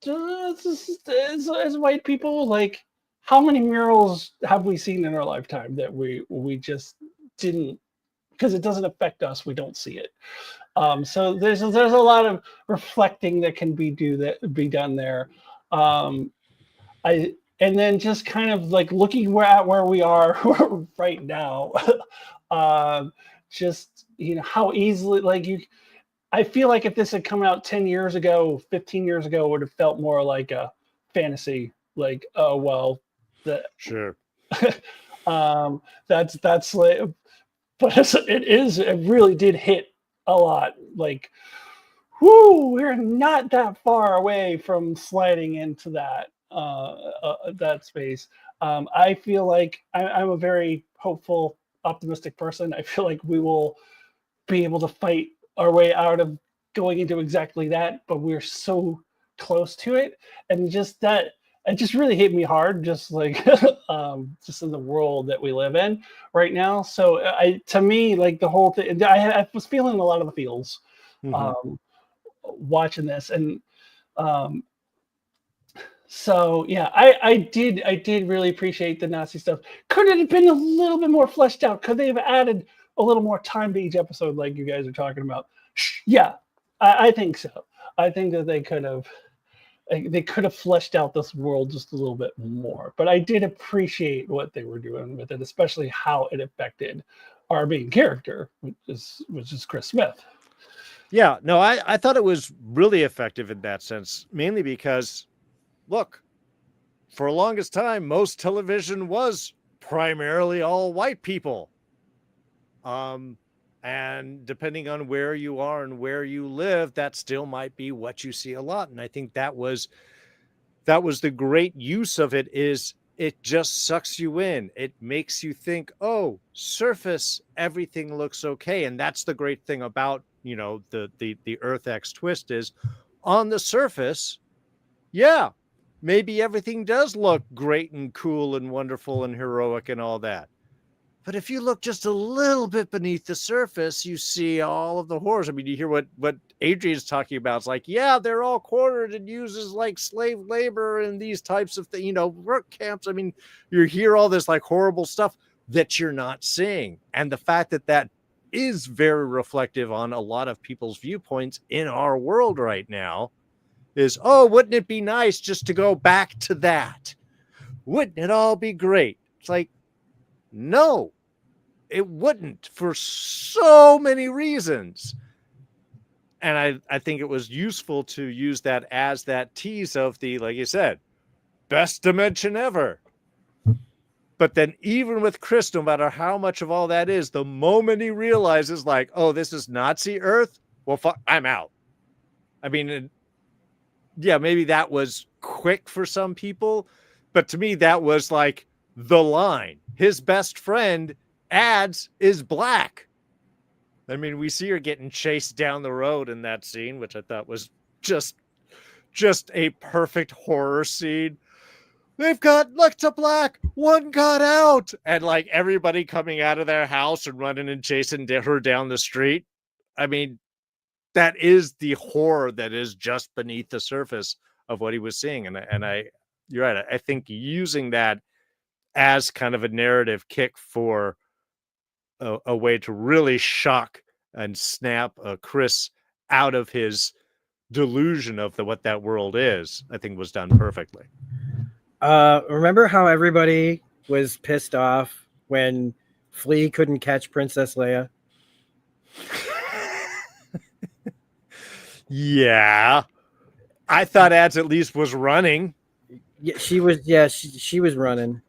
as white people, like, how many murals have we seen in our lifetime that we just didn't, because it doesn't affect us, we don't see it. So there's a lot of reflecting that can be done there. And then just kind of like looking at where we are right now. Just, how easily, like, I feel like if this had come out 10 years ago, 15 years ago, it would have felt more like a fantasy. Like, oh, well, sure. That's like, but it really did hit a lot. Like, we're not that far away from sliding into that space. I feel like I'm a very hopeful, optimistic person. I feel like we will be able to fight our way out of going into exactly that, but we're so close to it. And just that, it just really hit me hard, just like just in the world that we live in right now. So to me, like, the whole thing, I was feeling a lot of the feels. Mm-hmm. watching this. And so yeah, I did really appreciate the Nazi stuff. Could it have been a little bit more fleshed out? Could they have added a little more time to each episode, like you guys are talking about? Yeah, I think so. I think that they could have fleshed out this world just a little bit more. But I did appreciate what they were doing with it, especially how it affected our main character, which is Chris Smith. Yeah, no, I thought it was really effective in that sense, mainly because, look, for the longest time, most television was primarily all white people. And depending on where you are and where you live, that still might be what you see a lot. And I think that was the great use of it, is it just sucks you in. It makes you think, oh, surface, everything looks okay. And that's the great thing about, the Earth X twist is, on the surface, yeah, maybe everything does look great and cool and wonderful and heroic and all that. But if you look just a little bit beneath the surface, you see all of the horrors. I mean, you hear what Adrian's talking about. It's like, yeah, they're all quartered and uses like slave labor and these types of things, work camps. I mean, you hear all this like horrible stuff that you're not seeing. And the fact that is very reflective on a lot of people's viewpoints in our world right now is, oh, wouldn't it be nice just to go back to that? Wouldn't it all be great? It's like, no, it wouldn't, for so many reasons. And I think it was useful to use that as that tease of the, like you said, best dimension ever. But then even with Chris, no matter how much of all that is, the moment he realizes like, oh, this is Nazi Earth, well, fuck, I'm out. I mean, yeah, maybe that was quick for some people, but to me, that was like the line. His best friend, Ads, is black. I mean, we see her getting chased down the road in that scene, which I thought was just a perfect horror scene. They've got look to black. One got out, and like everybody coming out of their house and running and chasing her down the street. I mean, that is the horror that is just beneath the surface of what he was seeing. And you're right. I think using that as kind of a narrative kick for a way to really shock and snap Chris out of his delusion of what that world is, I think was done perfectly. Remember how everybody was pissed off when Flea couldn't catch Princess Leia? Yeah. I thought Ads at least was running. Yeah, she was running.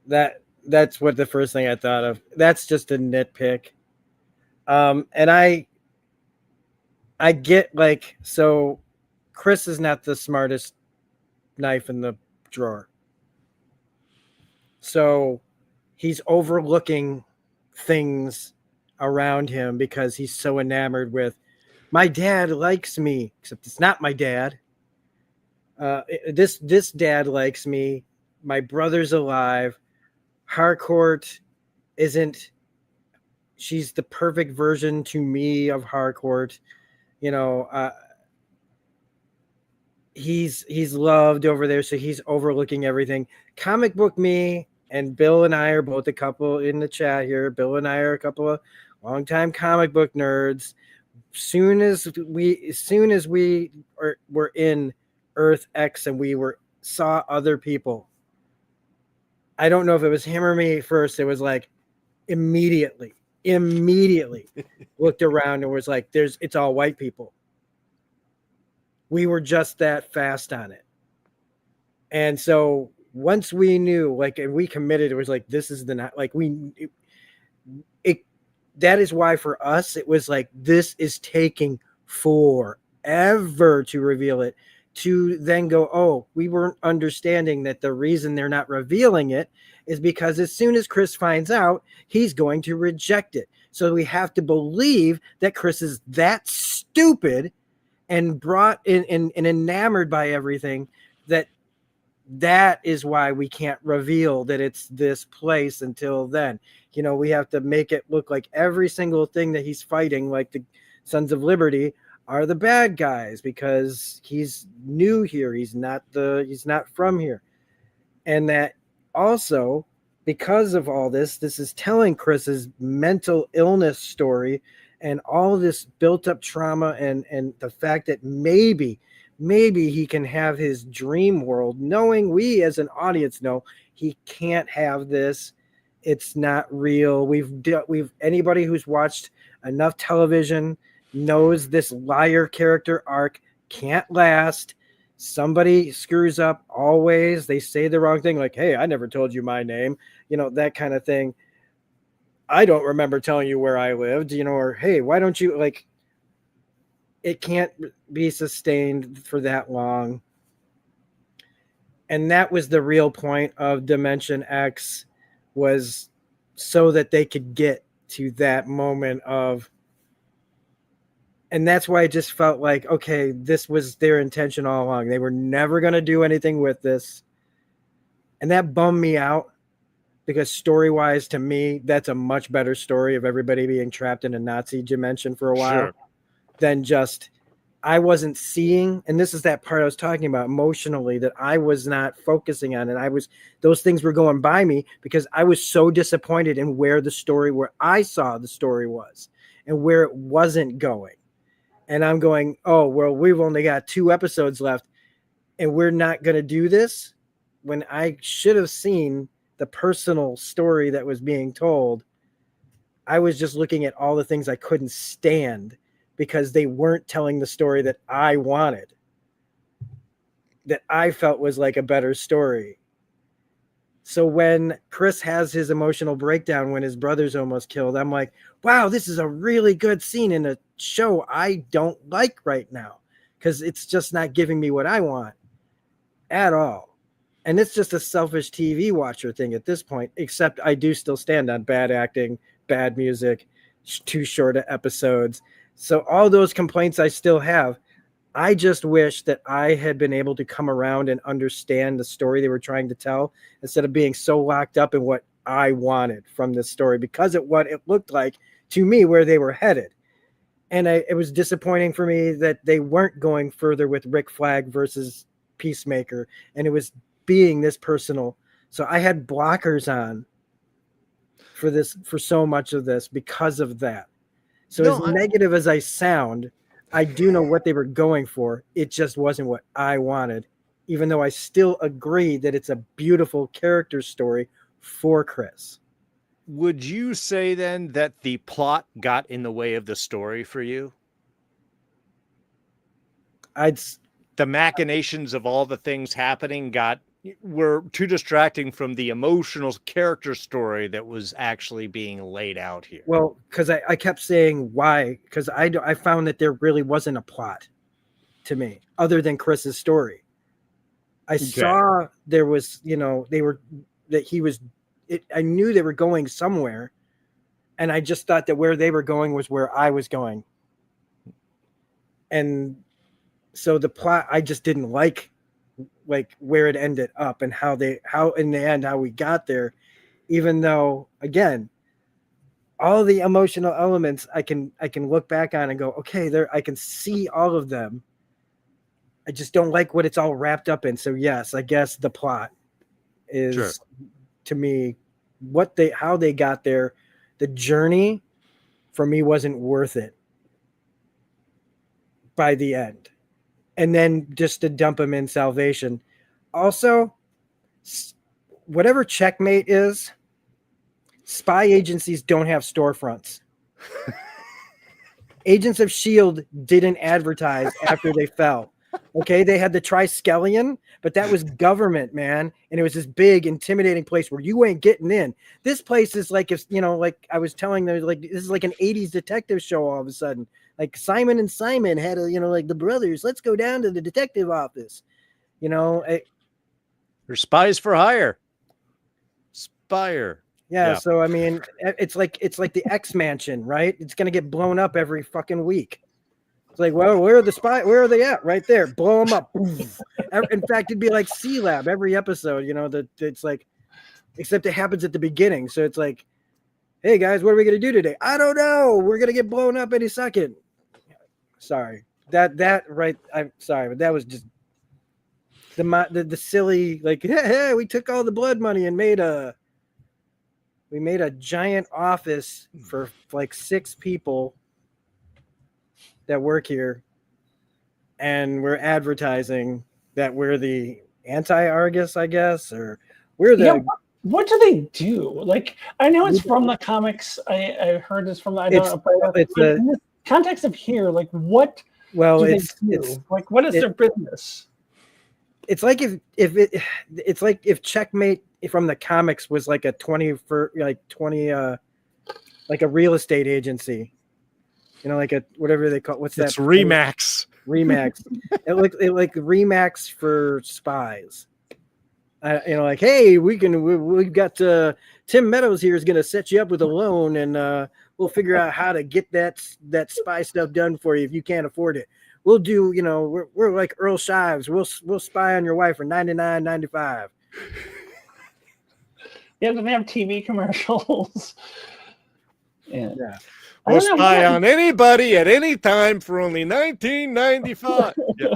That's what the first thing I thought of. That's just a nitpick. And I get like, so Chris is not the smartest knife in the drawer. So he's overlooking things around him because he's so enamored with, my dad likes me, except it's not my dad. This dad likes me. My brother's alive. Harcourt isn't, she's the perfect version to me of Harcourt. He's loved over there, so he's overlooking everything. Comic book me and Bill and I are both a couple in the chat here. Bill and I are a couple of longtime comic book nerds. As soon as we were in Earth X and we saw other people, I don't know if it was him or me first. It was like immediately looked around and was like, it's all white people. We were just that fast on it. And so once we knew, like, and we committed, it was like, this is the night, like that is why for us, it was like, this is taking forever to reveal it, to then go, oh, we weren't understanding that the reason they're not revealing it is because as soon as Chris finds out, he's going to reject it. So we have to believe that Chris is that stupid and brought in and enamored by everything that is why we can't reveal that it's this place until then. We have to make it look like every single thing that he's fighting, like Sons of Liberty are the bad guys because he's new here. He's not from here. And that also, because of all this is telling Chris's mental illness story and all this built up trauma and the fact that maybe he can have his dream world, knowing we as an audience know he can't have this. It's not real. We've anybody who's watched enough television knows this liar character arc can't last. Somebody screws up always. They say the wrong thing, like, hey, I never told you my name, that kind of thing. I don't remember telling you where I lived, or hey, why don't you, like, it can't be sustained for that long. And that was the real point of Dimension X, was so that they could get to that moment of, and that's why I just felt like, okay, this was their intention all along. They were never going to do anything with this. And that bummed me out, because story-wise, to me, that's a much better story of everybody being trapped in a Nazi dimension for a while than just, I wasn't seeing, and this is that part I was talking about emotionally, that I was not focusing on, and those things were going by me because I was so disappointed in where I saw the story was and where it wasn't going. And I'm going, oh, well, we've only got 2 episodes left and we're not going to do this, when I should have seen the personal story that was being told. I was just looking at all the things I couldn't stand because they weren't telling the story that I wanted, that I felt was like a better story. So when Chris has his emotional breakdown when his brother's almost killed, I'm like, wow, this is a really good scene in a show I don't like right now, because it's just not giving me what I want at all. And it's just a selfish TV watcher thing at this point, except I do still stand on bad acting, bad music, too short of episodes. So all those complaints I still have. I just wish that I had been able to come around and understand the story they were trying to tell, instead of being so locked up in what I wanted from this story, because of what it looked like to me where they were headed. And it was disappointing for me that they weren't going further with Rick Flag versus Peacemaker, and it was being this personal. So I had blockers on for so much of this because of that. So negative as I sound, I do know what they were going for. It just wasn't what I wanted, even though I still agree that it's a beautiful character story for Chris. Would you say then that the plot got in the way of the story for you? The machinations of all the things happening were too distracting from the emotional character story that was actually being laid out here. Well, because I kept saying why, because I found that there really wasn't a plot to me other than Chris's story. I saw there was, I knew they were going somewhere, and I just thought that where they were going was where I was going. And so the plot, I just didn't like where it ended up and how in the end, how we got there, even though, again, all the emotional elements I can look back on and go, okay, I can see all of them. I just don't like what it's all wrapped up in. So yes, I guess the plot is to me how they got there. The journey for me wasn't worth it by the end. And then just to dump him in Salvation. Also, whatever Checkmate is, spy agencies don't have storefronts. Agents of S.H.I.E.L.D. didn't advertise after they fell. Okay, they had the Triskelion, but that was government, man. And it was this big, intimidating place where you ain't getting in. This place is like, if like I was telling them, like, this is like an 80s detective show all of a sudden. Like Simon and Simon had like the brothers, let's go down to the detective office. They're spies for hire. Spire. Yeah, so I mean, it's like the X Mansion, right? It's gonna get blown up every fucking week. It's like, well, where are they at? Right there, blow them up. In fact, it'd be like C-Lab every episode. It's like, except it happens at the beginning. So it's like, hey guys, what are we gonna do today? I don't know. We're gonna get blown up any second. Sorry. That right. I'm sorry, but that was just the silly like. Hey, we took all the blood money and made a giant office for like 6 people that work here, and we're advertising that we're the anti-Argus, I guess, or we're the. Yeah, what do they do? Like, I know it's from the comics. I heard it's from. I don't know. But in the context of here, like, what? Well, do it's they do? Like, what is their business? It's like it's like if Checkmate from the comics was like a 20 like a real estate agency, like a whatever they call what's that? It's Remax. Remax. it like Remax for spies. Like, hey, we've got Tim Meadows here is going to set you up with a loan, and we'll figure out how to get that spy stuff done for you if you can't afford it. We'll do, we're like Earl Shives. We'll spy on your wife for $99.95. Yeah, they have TV commercials. Yeah. We'll spy on anybody at any time for only $19.95. Yeah.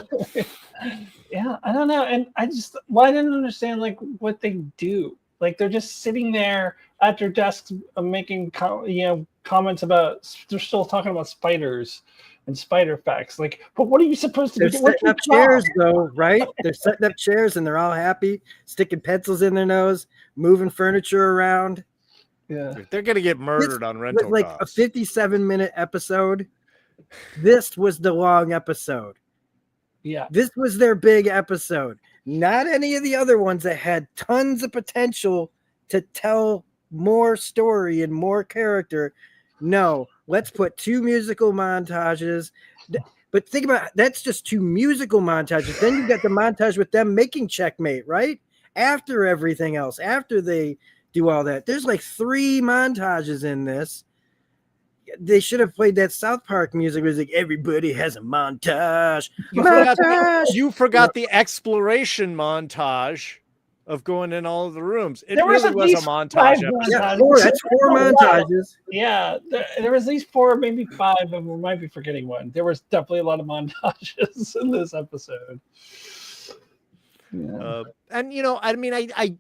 Yeah, I don't know, and I didn't understand like what they do. Like they're just sitting there at their desks making comments about. They're still talking about spiders and spider facts. Like, but what are you supposed to do? They're setting up chairs, though, right? They're setting up chairs, and they're all happy, sticking pencils in their nose, moving furniture around. Yeah, they're gonna get murdered on rental. Like costs. A 57-minute episode. This was the long episode. Yeah, this was their big episode. Not any of the other ones that had tons of potential to tell more story and more character. No, let's put 2 musical montages. But think about it, that's just 2 musical montages. Then you got the montage with them making Checkmate, right? After everything else, after they do all that. There's like 3 montages in this. They should have played that South Park music. It was like, everybody has a montage. You forgot the exploration montage of going in all of the rooms. It there really was a montage episode. Yeah, 4, that's 4 montages. Yeah, there was at least 4, maybe 5, and we might be forgetting one. There was definitely a lot of montages in this episode. Yeah. And I mean, I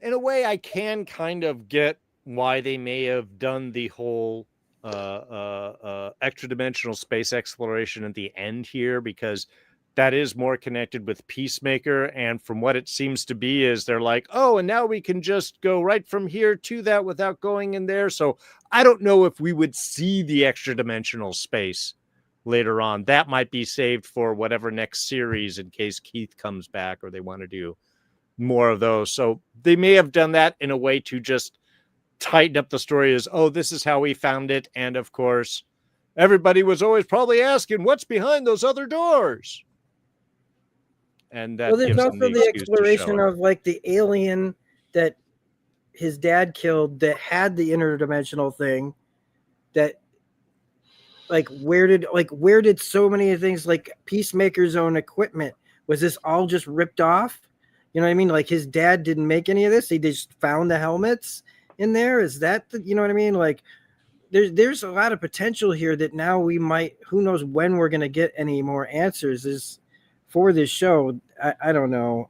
in a way I can kind of get why they may have done the whole extra dimensional space exploration at the end here, because that is more connected with Peacemaker, and from what it seems to be is they're like, oh, and now we can just go right from here to that without going in there. So I don't know if we would see the extra dimensional space later on. That might be saved for whatever next series in case Keith comes back or they want to do more of those. So they may have done that in a way to just tighten up the story as, oh, this is how we found it. And of course, everybody was always probably asking what's behind those other doors. And that there's also the exploration of like the alien that his dad killed that had the interdimensional thing, that where did so many things like Peacemaker's own equipment, was this all just ripped off? You know what I mean? Like his dad didn't make any of this. He just found the helmets in there. Is that you know what I mean? Like there's a lot of potential here that now we might, who knows when we're going to get any more answers for this show. I don't know.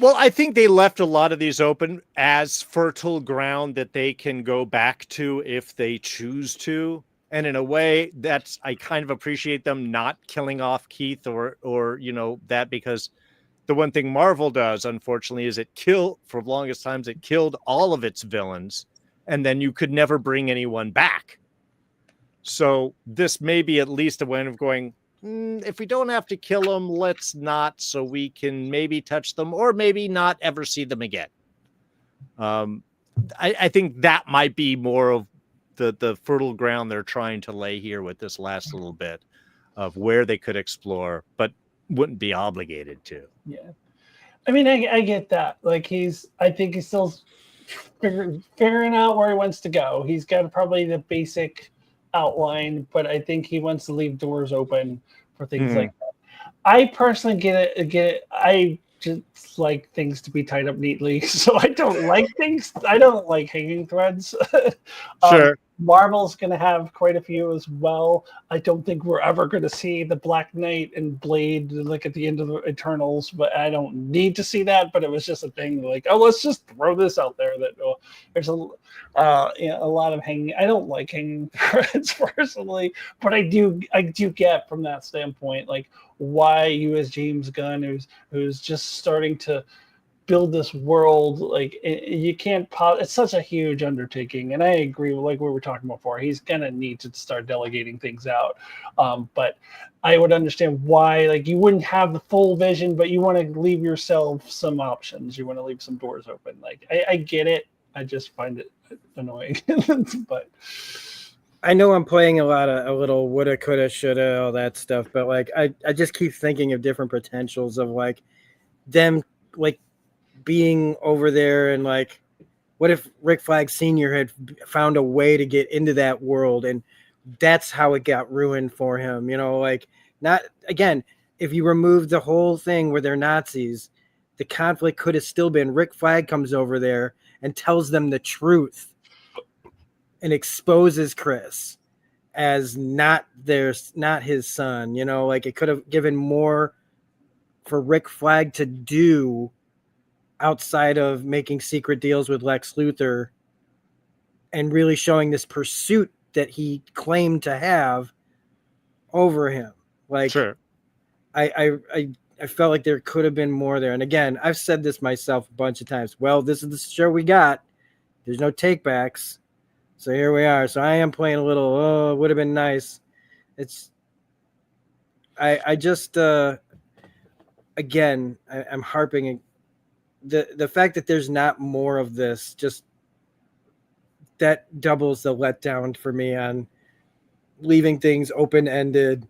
Well, I think they left a lot of these open as fertile ground that they can go back to if they choose to. And in a way, I kind of appreciate them not killing off Keith or that, because the one thing Marvel does, unfortunately, is for the longest times, it killed all of its villains, and then you could never bring anyone back. So this may be at least a way of going, if we don't have to kill them, let's not, so we can maybe touch them or maybe not ever see them again. I think that might be more of the fertile ground they're trying to lay here with this last little bit of where they could explore, but wouldn't be obligated to. Yeah. I mean, I get that. Like I think he's still figuring out where he wants to go. He's got probably the basic outline, but I think he wants to leave doors open for things like that. I personally get it. I just like things to be tied up neatly, so I don't like things. I don't like hanging threads. Sure. Marvel's going to have quite a few as well. I don't think we're ever going to see the Black Knight and Blade like at the end of the Eternals, but I don't need to see that. But it was just a thing like, oh, let's just throw this out there that there's a lot of hanging. I don't like hanging threads personally, but I do get from that standpoint like why you as James Gunn, who's just starting to build this world, like you can't it's such a huge undertaking, and I agree with like we were talking before, he's gonna need to start delegating things out, but I would understand why like you wouldn't have the full vision, but you want to leave yourself some options, you want to leave some doors open. Like I get it, I just find it annoying. But I know I'm playing a little woulda, coulda, shoulda, all that stuff, but like I just keep thinking of different potentials of like them like being over there, and like what if Rick Flag Sr. had found a way to get into that world, and that's how it got ruined for him, you know, like not again, if you remove the whole thing where they're Nazis, the conflict could have still been Rick Flag comes over there and tells them the truth and exposes Chris as not his son, you know, like it could have given more for Rick Flag to do outside of making secret deals with Lex Luthor and really showing this pursuit that he claimed to have over him. Like, sure. I felt like there could have been more there. And again, I've said this myself a bunch of times. Well, this is the show we got. There's no takebacks. So here we are. So I am playing a little, it would have been nice. I just, again, I'm harping the fact that there's not more of this, just that doubles the letdown for me on leaving things open-ended,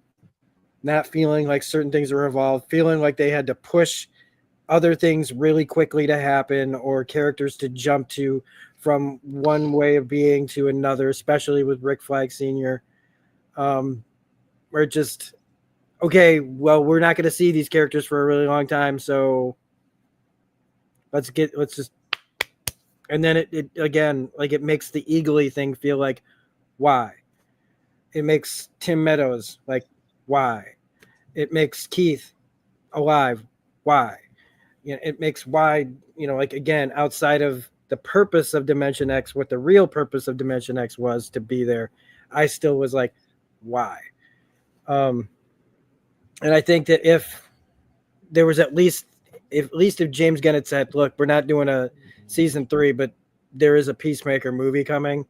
not feeling like certain things are involved, feeling like they had to push other things really quickly to happen or characters to jump to from one way of being to another, especially with Rick Flag Sr. We're just, okay, well, we're not going to see these characters for a really long time, so let's just, and then it again, like it makes the Eagly thing feel like, why? It makes Tim Meadows like, why? It makes Keith alive, why? You know, it makes why, you know, like again, outside of the purpose of Dimension X, what the real purpose of Dimension X was to be there, I still was like, why? And I think that if there was at least if James Gunn had said, look, we're not doing a season 3, but there is a Peacemaker movie coming.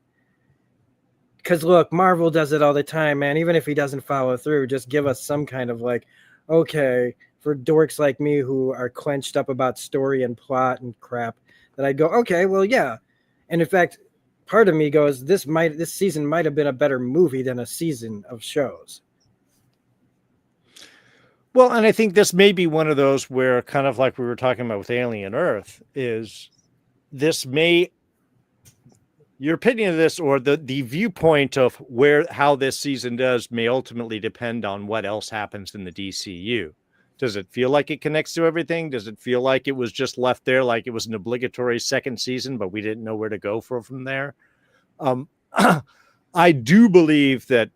Because look, Marvel does it all the time, man. Even if he doesn't follow through, just give us some kind of like, okay, for dorks like me who are clenched up about story and plot and crap, that I'd go, okay, well, yeah. And in fact, part of me goes, this season might have been a better movie than a season of shows. Well, and I think this may be one of those where, kind of like we were talking about with Alien Earth, is this may, your opinion of this or the viewpoint of how this season does may ultimately depend on what else happens in the DCU. Does it feel like it connects to everything? Does it feel like it was just left there, like it was an obligatory second season, but we didn't know where to go from there? I do believe that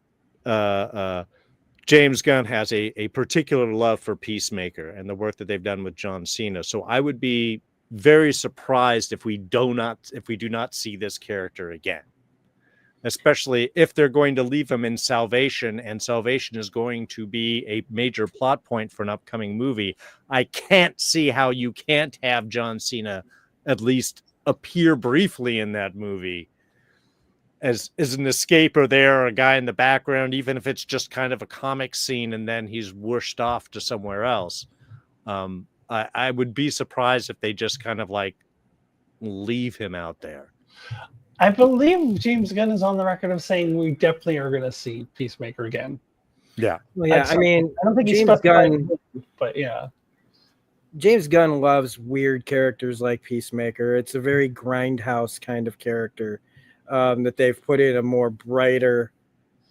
James Gunn has a particular love for Peacemaker and the work that they've done with John Cena. So I would be very surprised if we do not see this character again, especially if they're going to leave him in Salvation, and Salvation is going to be a major plot point for an upcoming movie. I can't see how you can't have John Cena at least appear briefly in that movie as an escaper there, or a guy in the background, even if it's just kind of a comic scene and then he's whooshed off to somewhere else. I would be surprised if they just kind of like leave him out there. I believe James Gunn is on the record of saying we definitely are going to see Peacemaker again. Yeah. Well, yeah. I mean, I don't think he's James Gunn, but yeah. James Gunn loves weird characters like Peacemaker. It's a very grindhouse kind of character that they've put in a more brighter,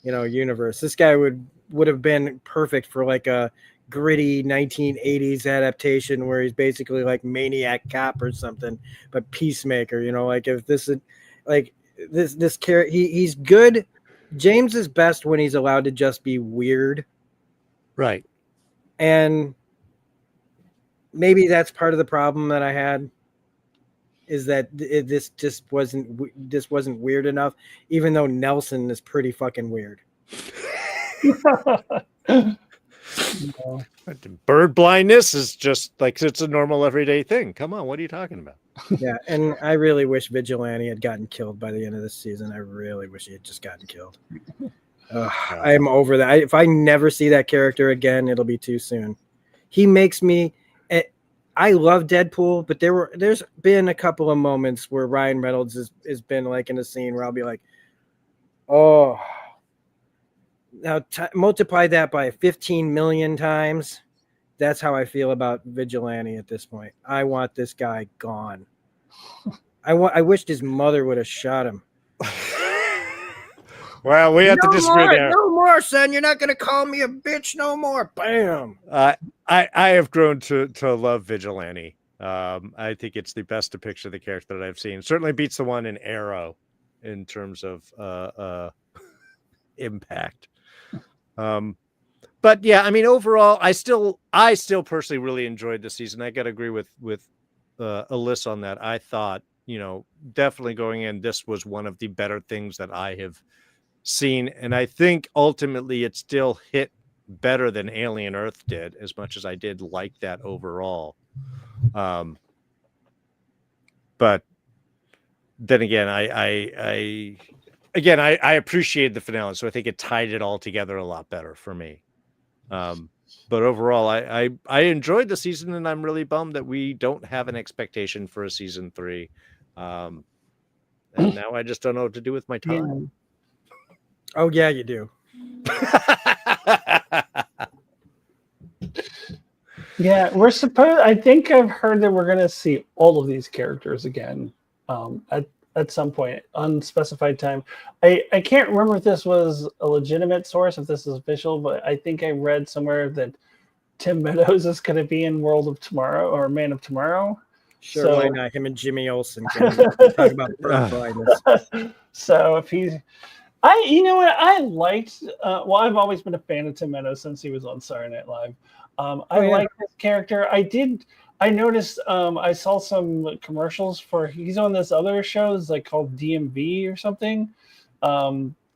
universe. This guy would have been perfect for like a gritty 1980s adaptation where he's basically like Maniac Cop or something, but Peacemaker, like if this is like this character, he's good. James is best when he's allowed to just be weird. Right. And maybe that's part of the problem that I had, is that this just wasn't weird enough, even though Nelson is pretty fucking weird. Bird blindness is just like, it's a normal everyday thing. Come on, what are you talking about? Yeah, and I really wish Vigilante had gotten killed by the end of this season. I really wish he had just gotten killed. I'm over that. If I never see that character again, it'll be too soon. He makes me. I love Deadpool, but there's been a couple of moments where Ryan Reynolds has been like in a scene where I'll be like, oh. Now multiply that by 15 million times. That's how I feel about Vigilante at this point. I want this guy gone. I wished his mother would have shot him. Well, we have to disagree there. No more, son. You're not going to call me a bitch no more. Bam. I have grown to love Vigilante. I think it's the best depiction of the character that I've seen. Certainly beats the one in Arrow in terms of impact. But yeah, I mean, overall, I still personally really enjoyed the season. I got to agree with Alyssa on that. I thought, definitely going in, this was one of the better things that I have seen. And I think ultimately it still hit better than Alien Earth did, as much as I did like that overall. But then again, I appreciated the finale, so I think it tied it all together a lot better for me. But overall, I enjoyed the season, and I'm really bummed that we don't have an expectation for a season 3. And now I just don't know what to do with my time. Oh yeah, you do. Yeah, I think I've heard that we're going to see all of these characters again at some point, unspecified time. I can't remember if this was a legitimate source, if this is official, but I think I read somewhere that Tim Meadows is going to be in World of Tomorrow or Man of Tomorrow. Sure, so, why not? Him and Jimmy Olsen can talk about bird blindness. So if he's, I liked. I've always been a fan of Tim Meadows since he was on Saturday Night Live. I like his character. I noticed. I saw some commercials for. He's on this other show. It's like called DMV or something.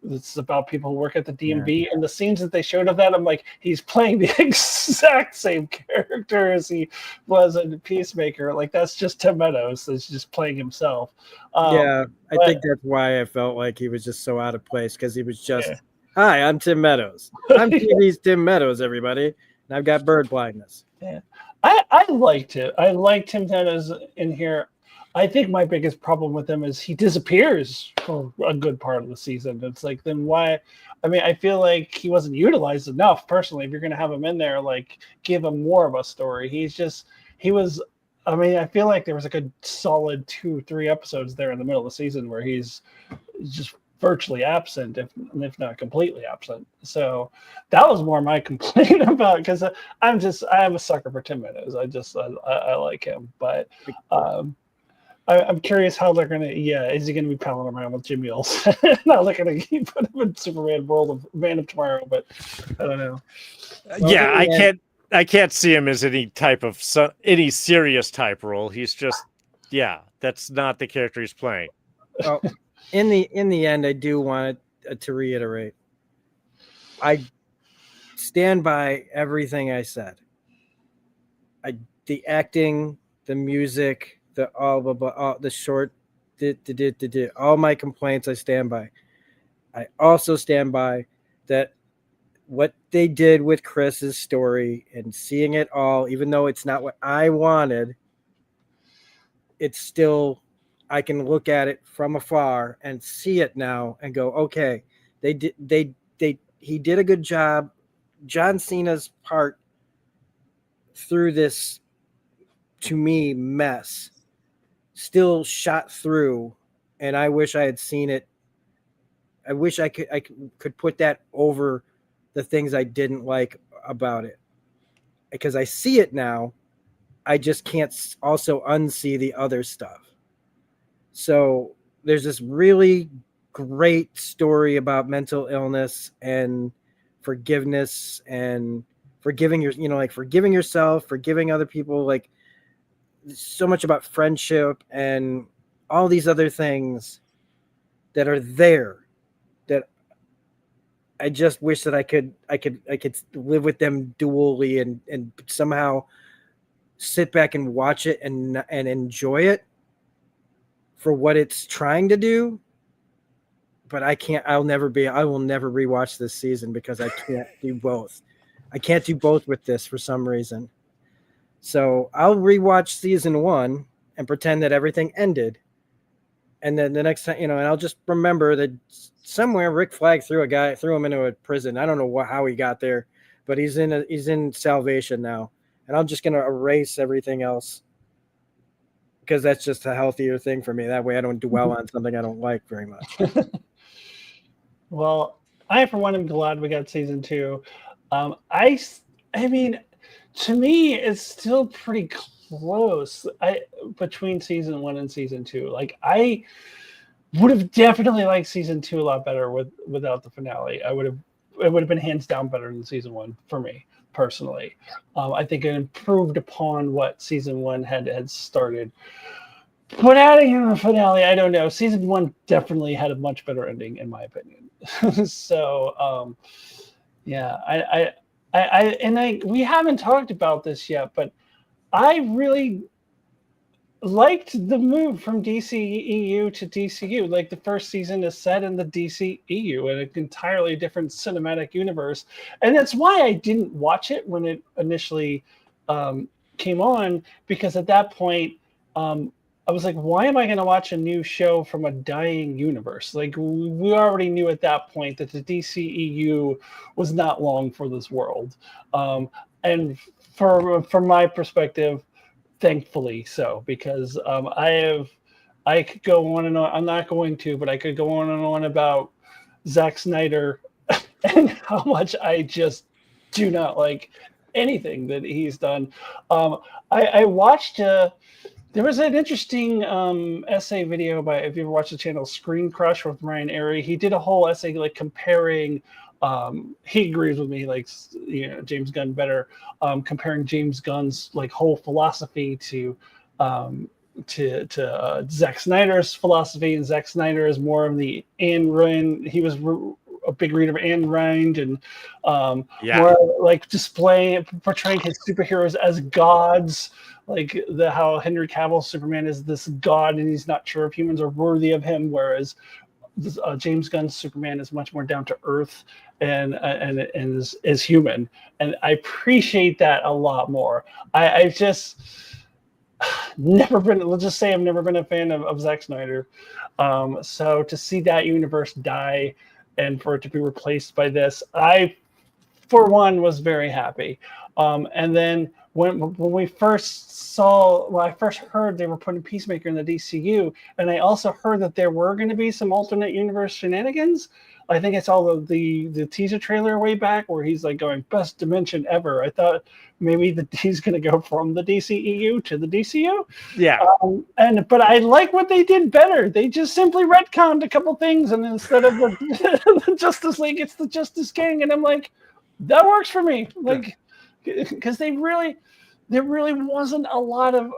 It's about people who work at the DMV, and the scenes that they showed of that, I'm like, he's playing the exact same character as he was in Peacemaker. Like, that's just Tim Meadows. It's just playing himself. I think that's why I felt like he was just so out of place, because he was just, hi, I'm Tim Meadows. I'm TV's Tim Meadows, everybody, and I've got bird blindness. Yeah, I liked it. I liked Tim Meadows in here. I think my biggest problem with him is he disappears for a good part of the season. It's like, then why? I mean, I feel like he wasn't utilized enough personally. If you're going to have him in there, like, give him more of a story. I feel like there was like a solid 2-3 episodes there in the middle of the season where he's just virtually absent, if not completely absent. So that was more my complaint about, because I'm a sucker for Tim Meadows. I like him, but I'm curious how they're gonna. Yeah, is he gonna be palling around with Jimmy Olsen? How they're gonna put him in Superman World of Man of Tomorrow? But I don't know. I can't see him as any serious type role. He's just, that's not the character he's playing. Well, in the end, I do want to reiterate. I stand by everything I said. The acting, the music. All my complaints I stand by. I also stand by that what they did with Chris's story and seeing it all, even though it's not what I wanted, it's still, I can look at it from afar and see it now and go, okay, he did a good job. John Cena's part through this, to me, mess still shot through, and I wish I had seen it. I wish I could put that over the things I didn't like about it, because I see it now. I just can't also unsee the other stuff. So there's this really great story about mental illness and forgiveness and forgiving forgiving yourself, forgiving other people, like so much about friendship and all these other things that are there that I just wish that I could live with them dually and somehow sit back and watch it and enjoy it for what it's trying to do. But I can't. I will never rewatch this season because I can't do both. I can't do both with this for some reason. So I'll rewatch season 1 and pretend that everything ended. And then the next time, and I'll just remember that somewhere Rick Flag threw him into a prison. I don't know how he got there, but he's in Salvation now. And I'm just going to erase everything else because that's just a healthier thing for me. That way I don't dwell on something I don't like very much. Well, I, for one, am glad we got season 2. I mean, to me, it's still pretty close between season 1 and season 2. Like, I would have definitely liked season 2 a lot better without the finale. It would have been hands down better than season 1 for me personally. I think it improved upon what season 1 had started. But adding in the finale, I don't know. Season 1 definitely had a much better ending, in my opinion. So, yeah, we haven't talked about this yet, but I really liked the move from DCEU to DCU. Like, the first season is set in the DCEU, in an entirely different cinematic universe, and that's why I didn't watch it when it initially came on, because at that point, I was like, why am I going to watch a new show from a dying universe? Like, we already knew at that point that the DCEU was not long for this world. And from my perspective, thankfully so, because I could go on and on. I'm not going to, but I could go on and on about Zack Snyder and how much I just do not like anything that he's done. I watched there was an interesting essay video by, if you ever watched the channel Screen Crush with Ryan Airy, he did a whole essay like comparing, he agrees with me, like, James Gunn better, comparing James Gunn's like whole philosophy to Zack Snyder's philosophy, and Zack Snyder is more of the Ayn Rand. He was a big reader of Ayn Rand, and more like portraying his superheroes as gods. Like how Henry Cavill's Superman is this god, and he's not sure if humans are worthy of him, whereas James Gunn's Superman is much more down to earth and is human, and I appreciate that a lot more. I've just never been. Let's just say I've never been a fan of Zack Snyder. So to see that universe die and for it to be replaced by this, I, for one, was very happy. And then when I first heard they were putting Peacemaker in the DCU, and I also heard that there were going to be some alternate universe shenanigans. I think I saw the teaser trailer way back where he's like going best dimension ever. I thought maybe he's going to go from the DCEU to the DCU. Yeah. But I like what they did better. They just simply retconned a couple things, and instead of the Justice League, it's the Justice Gang, and I'm like, that works for me. Like, because there really wasn't a lot of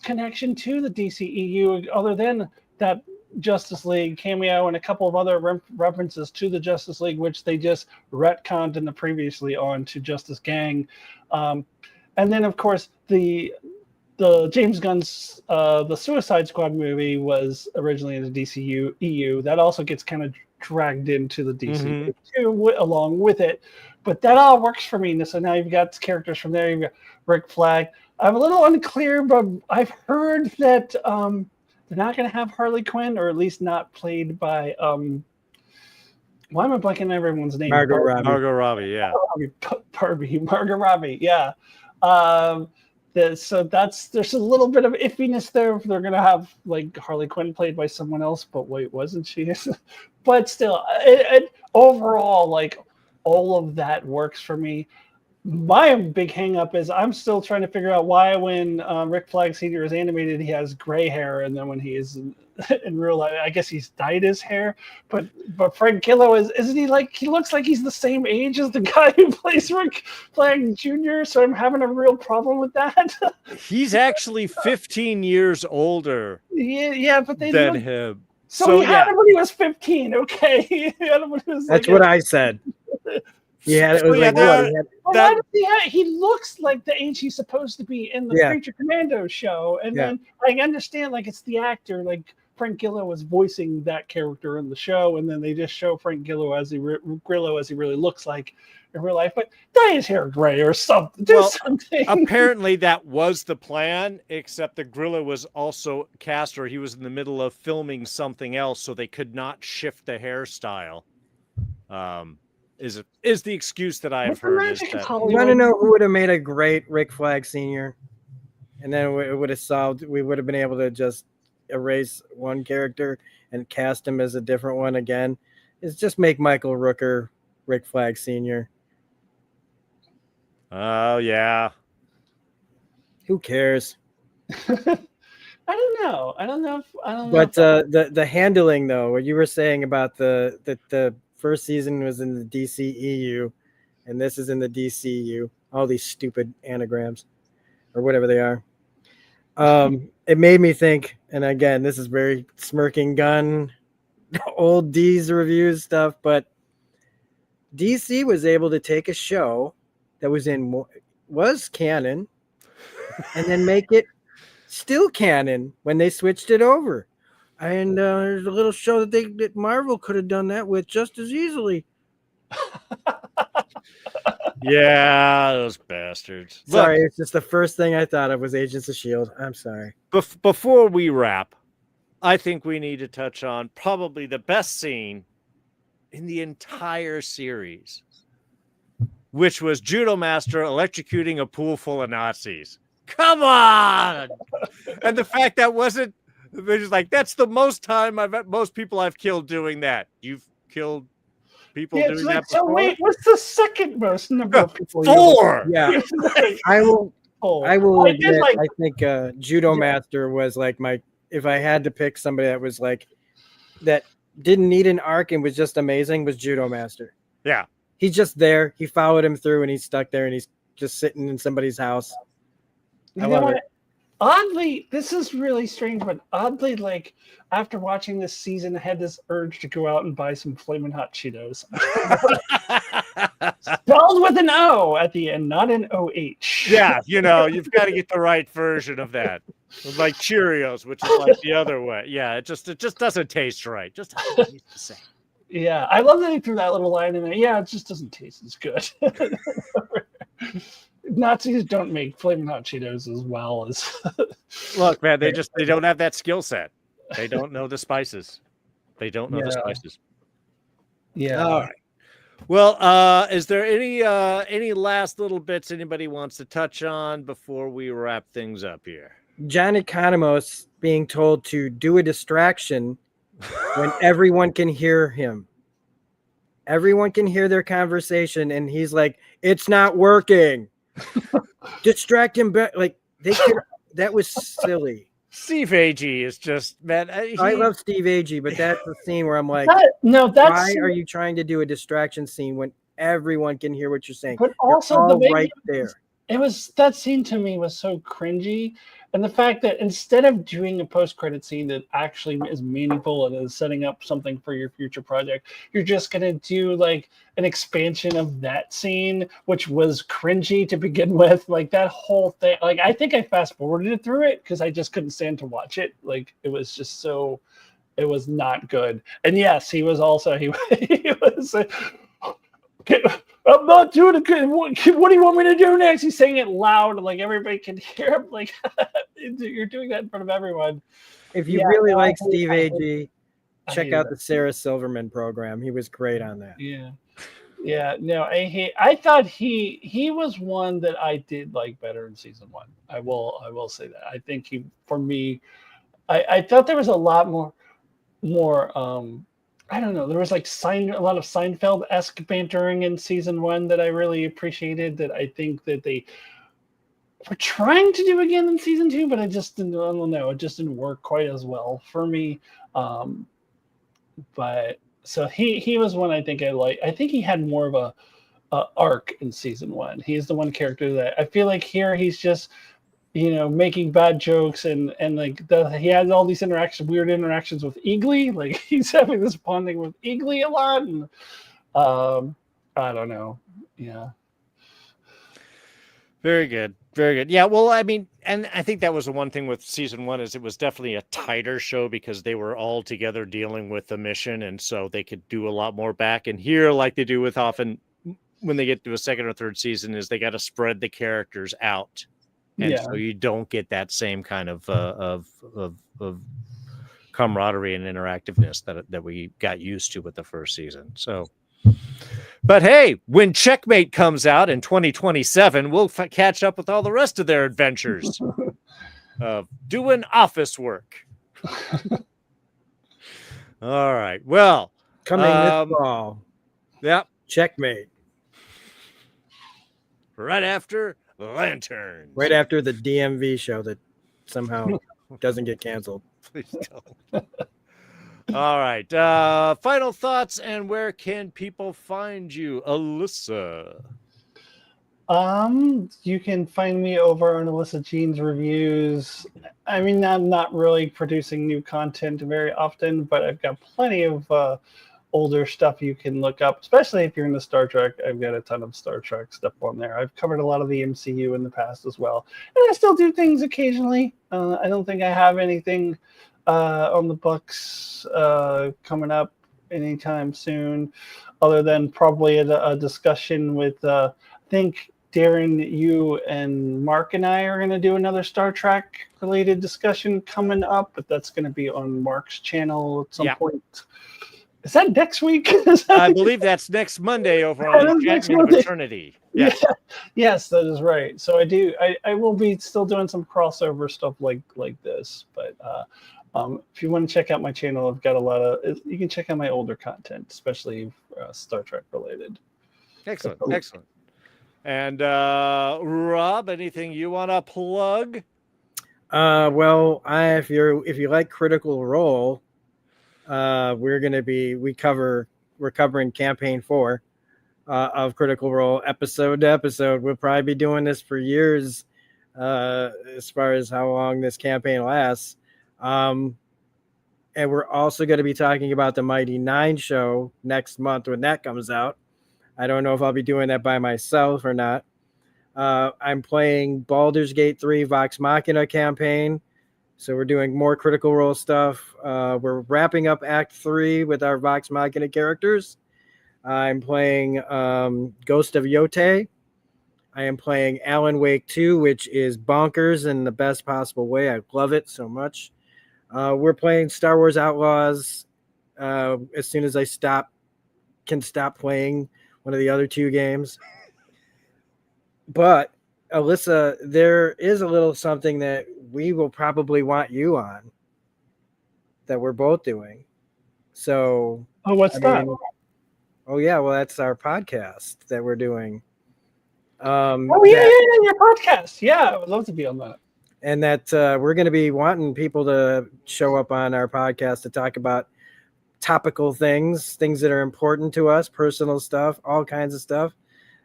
connection to the DCEU other than that Justice League cameo and a couple of other references to the Justice League, which they just retconned in the previously on to Justice Gang. And then, of course, the James Gunn's the Suicide Squad movie was originally in the DCEU. That also gets kind of dragged into the DCEU along with it. But that all works for me. So now you've got characters from there. You've got Rick Flag. I'm a little unclear, but I've heard that they're not going to have Harley Quinn, or at least not played by. Why am I blanking on everyone's name? Margot Robbie, yeah. Margot Robbie, yeah. So there's a little bit of iffiness there. If they're going to have like Harley Quinn played by someone else, but wait, wasn't she? But still, overall, like, all of that works for me. my big hang up is I'm still trying to figure out why when Rick Flag Sr. is animated, he has gray hair, and then when he is in real life, I guess he's dyed his hair. But Frank Grillo isn't he like, he looks like he's the same age as the guy who plays Rick Flag Jr., so I'm having a real problem with that. He's actually 15 years older yeah, but they than look, him. so he had him when he was 15, okay. He had him when he was That's like what I said. Yeah, it was yeah, like what? Why does he looks like the age he's supposed to be in the Creature Commando show, and then I understand like it's the actor, like Frank Grillo was voicing that character in the show, and then they just show Frank Grillo as he really looks like in real life, but dye his hair gray or something. Do something. Apparently that was the plan, except the Grillo was also cast, or he was in the middle of filming something else, so they could not shift the hairstyle. Is the excuse that I have heard. Is that you want to know who would have made a great Rick Flag Sr.? And then it would have solved. We would have been able to just erase one character and cast him as a different one again. Is just make Michael Rooker Rick Flag Sr. Oh yeah. Who cares? I don't know. But the handling though, what you were saying about the first season was in the DCEU, and this is in the DCU. All these stupid anagrams, or whatever they are. It made me think, and again, this is very Smirking Gun, old D's reviews stuff, but DC was able to take a show that was canon, and then make it still canon when they switched it over. And there's a little show that Marvel could have done that with just as easily. Yeah, those bastards. Sorry, it's just the first thing I thought of was Agents of S.H.I.E.L.D. I'm sorry. Before we wrap, I think we need to touch on probably the best scene in the entire series, which was Judo Master electrocuting a pool full of Nazis. Come on! And the fact that wasn't, they're just like, that's the most people I've killed doing that. You've killed people doing that before? So wait, what's the second most number of people? 4! Yeah. I will admit, I think Judo Master was like if I had to pick somebody that was like, that didn't need an arc and was just amazing, was Judo Master. Yeah. He's just there. He followed him through and he's stuck there and he's just sitting in somebody's house. I love it. Oddly, this is really strange, but oddly, like after watching this season, I had this urge to go out and buy some Flamin' Hot Cheetos. Spelled with an O at the end, not an OH. Yeah, you've got to get the right version of that. Like Cheerios, which is like the other way. Yeah, it just doesn't taste right. Just doesn't taste the same. Yeah, I love that he threw that little line in there. Yeah, it just doesn't taste as good. Nazis don't make Flamin' Hot Cheetos as well as. Look, man, they don't have that skill set. They don't know the spices. They don't know the spices. Yeah. All right. Well, is there any last little bits anybody wants to touch on before we wrap things up here? John Economos being told to do a distraction when everyone can hear him. Everyone can hear their conversation, and he's like, "It's not working." Distract him back. Like that was silly. Steve Agee is just, man. I love Steve Agee, but that's the scene where I'm like, why are you trying to do a distraction scene when everyone can hear what you're saying? But also right there. That scene to me was so cringy. And the fact that instead of doing a post-credit scene that actually is meaningful and is setting up something for your future project, you're just going to do like an expansion of that scene, which was cringy to begin with. Like that whole thing, like I think I fast-forwarded through it because I just couldn't stand to watch it. Like it was just so, it was not good. And yes, he was also, he was I'm not doing it good. What do you want me to do next? He's saying it loud, like everybody can hear him. Like you're doing that in front of everyone. If you really like Steve Agee, check out the Sarah Silverman program. He was great on that. Yeah. No, I thought he was one that I did like better in season 1. I will say that. I think for me, I thought there was a lot more I don't know. There was like a lot of Seinfeld-esque bantering in season 1 that I really appreciated. That I think that they were trying to do again in season 2, but I don't know. It just didn't work quite as well for me. But so he was one I think I like. I think he had more of a arc in season 1. He's the one character that I feel like here he's just making bad jokes and like he has all these weird interactions with Eagly. Like he's having this bonding with Eagly a lot, and I don't know. Yeah. Very good. Very good. Yeah. Well, I mean, and I think that was the one thing with season 1 is it was definitely a tighter show because they were all together dealing with the mission. And so they could do a lot more back. And here, like they do with often when they get to a second or third season, is they got to spread the characters out. And so you don't get that same kind of camaraderie and interactiveness that we got used to with the first season. So, but hey, when Checkmate comes out in 2027, we'll catch up with all the rest of their adventures of doing office work. All right. Well, coming this fall. Yep. Checkmate. Right after Lanterns. Right after the DMV show that somehow doesn't get canceled. Please don't. All right. Final thoughts, and where can people find you, Alyssa? You can find me over on Alyssa Jean's reviews. I mean, I'm not really producing new content very often, but I've got plenty of older stuff you can look up, especially if you're into Star Trek. I've got a ton of Star Trek stuff on there. I've covered a lot of the MCU in the past as well, and I still do things occasionally. I don't think I have anything on the books coming up anytime soon, other than probably a discussion with I think Darrin, you and Mark and I are going to do another Star Trek related discussion coming up, but that's going to be on Mark's channel at some point. Is that next week? I believe that's next Monday over on Jackman of Eternity. Yes. Yeah. Yes, that is right. So I will be still doing some crossover stuff like this. But if you want to check out my channel, I've got you can check out my older content, especially Star Trek related. Excellent. Excellent. And Rob, anything you want to plug? Well, if you like Critical Role, we're covering campaign 4 of Critical Role episode to episode. We'll probably be doing this for years as far as how long this campaign lasts. And we're also going to be talking about the Mighty 9 show next month when that comes out. I don't know if I'll be doing that by myself or not. I'm playing Baldur's Gate 3 Vox Machina campaign. So we're doing more Critical Role stuff. We're wrapping up Act 3 with our Vox Machina characters. I'm playing Ghost of Yote. I am playing Alan Wake 2, which is bonkers in the best possible way. I love it so much. We're playing Star Wars Outlaws as soon as I can stop playing one of the other 2 games. But Alyssa, there is a little something that we will probably want you on that we're both doing. So, what's that? Oh yeah, well that's our podcast that we're doing. Yeah, your podcast. Yeah, I would love to be on that. And that we're going to be wanting people to show up on our podcast to talk about topical things that are important to us, personal stuff, all kinds of stuff.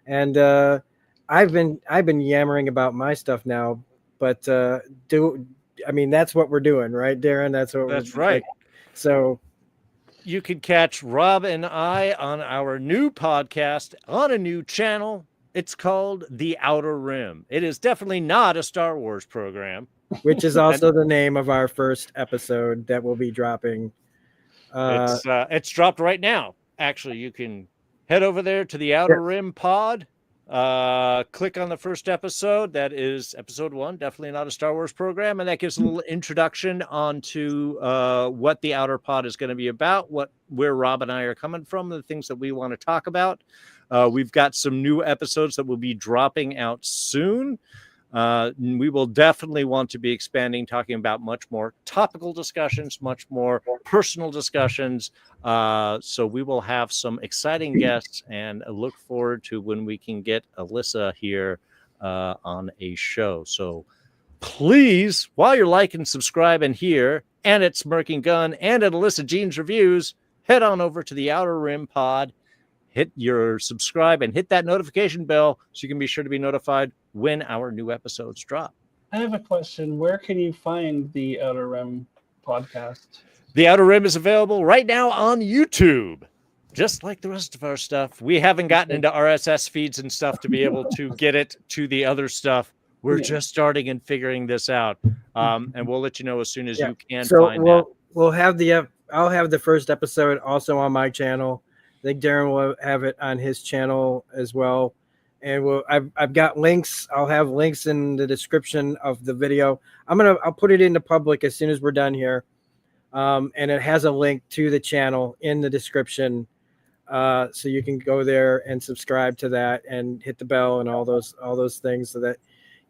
And I've been yammering about my stuff now, but that's what we're doing, right, Darrin? That's right. So you can catch Rob and I on our new podcast on a new channel. It's called The Outer Rim. It is definitely not a Star Wars program, which is also the name of our first episode that will be dropping. It's dropped right now. Actually, you can head over there to the Outer Rim Pod. Click on the first episode. That is episode 1. Definitely not a Star Wars program, and that gives a little introduction onto what the Outer Pod is going to be about, where Rob and I are coming from, the things that we want to talk about. We've got some new episodes that will be dropping out soon. We will definitely want to be expanding, talking about much more topical discussions, much more personal discussions. So we will have some exciting guests, and I look forward to when we can get Alyssa here on a show. So please, while you're liking, subscribing here, and at Smirking Gun, and at Alyssa Jean's Reviews, head on over to the Outer Rim Pod. Hit your subscribe and hit that notification bell so you can be sure to be notified when our new episodes drop. I have a question. Where can you find the Outer Rim podcast? The Outer Rim is available right now on YouTube. Just like the rest of our stuff. We haven't gotten into RSS feeds and stuff to be able to get it to the other stuff. We're just starting and figuring this out. And we'll let you know as soon as you can find that. We'll have I'll have the first episode also on my channel. I think Darrin will have it on his channel as well. And I've got links. I'll have links in the description of the video. I'll put it into public as soon as we're done here. And it has a link to the channel in the description. So you can go there and subscribe to that and hit the bell and all those things so that,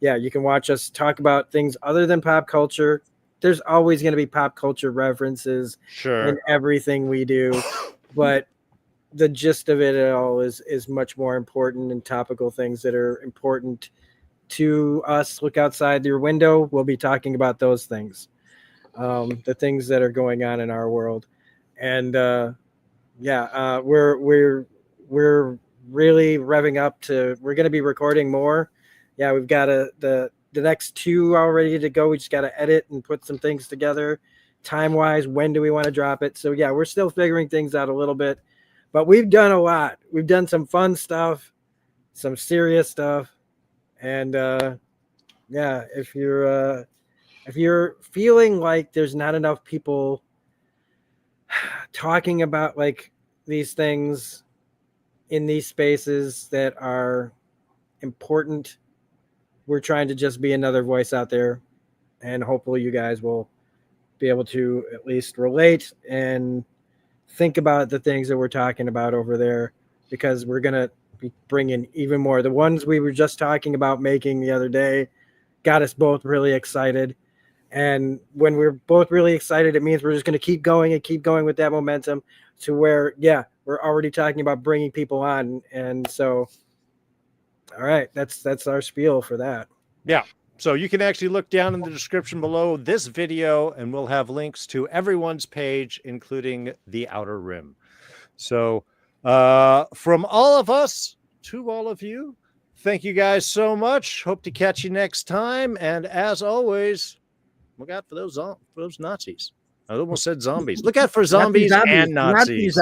you can watch us talk about things other than pop culture. There's always going to be pop culture references in everything we do, but the gist of it all is much more important, and topical things that are important to us. Look outside your window. We'll be talking about those things, the things that are going on in our world. And we're really revving up to, we're going to be recording more. We've got the next 2 all ready to go. We just got to edit and put some things together time wise. When do we want to drop it? So we're still figuring things out a little bit. But we've done a lot. We've done some fun stuff, some serious stuff, and if you're feeling like there's not enough people talking about like these things in these spaces that are important, we're trying to just be another voice out there, and hopefully you guys will be able to at least relate and think about the things that we're talking about over there, because we're going to be bringing even more. The ones we were just talking about making the other day got us both really excited. And when we're both really excited, it means we're just going to keep going with that momentum to where, we're already talking about bringing people on. And so, all right, that's our spiel for that. Yeah. So you can actually look down in the description below this video, and we'll have links to everyone's page, including the Outer Rim. So from all of us to all of you, thank you guys so much. Hope to catch you next time. And as always, look out for those Nazis. I almost said zombies. Look out for zombies and Nazis.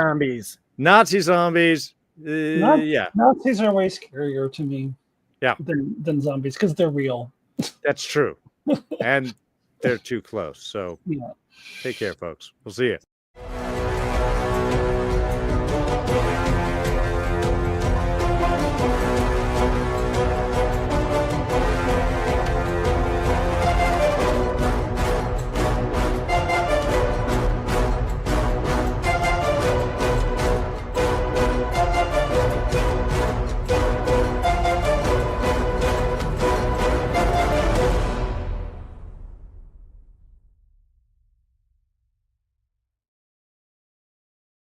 Nazi zombies. Nazis are way scarier to me than zombies, because they're real. That's true. And they're too close. So take care, folks. We'll see you.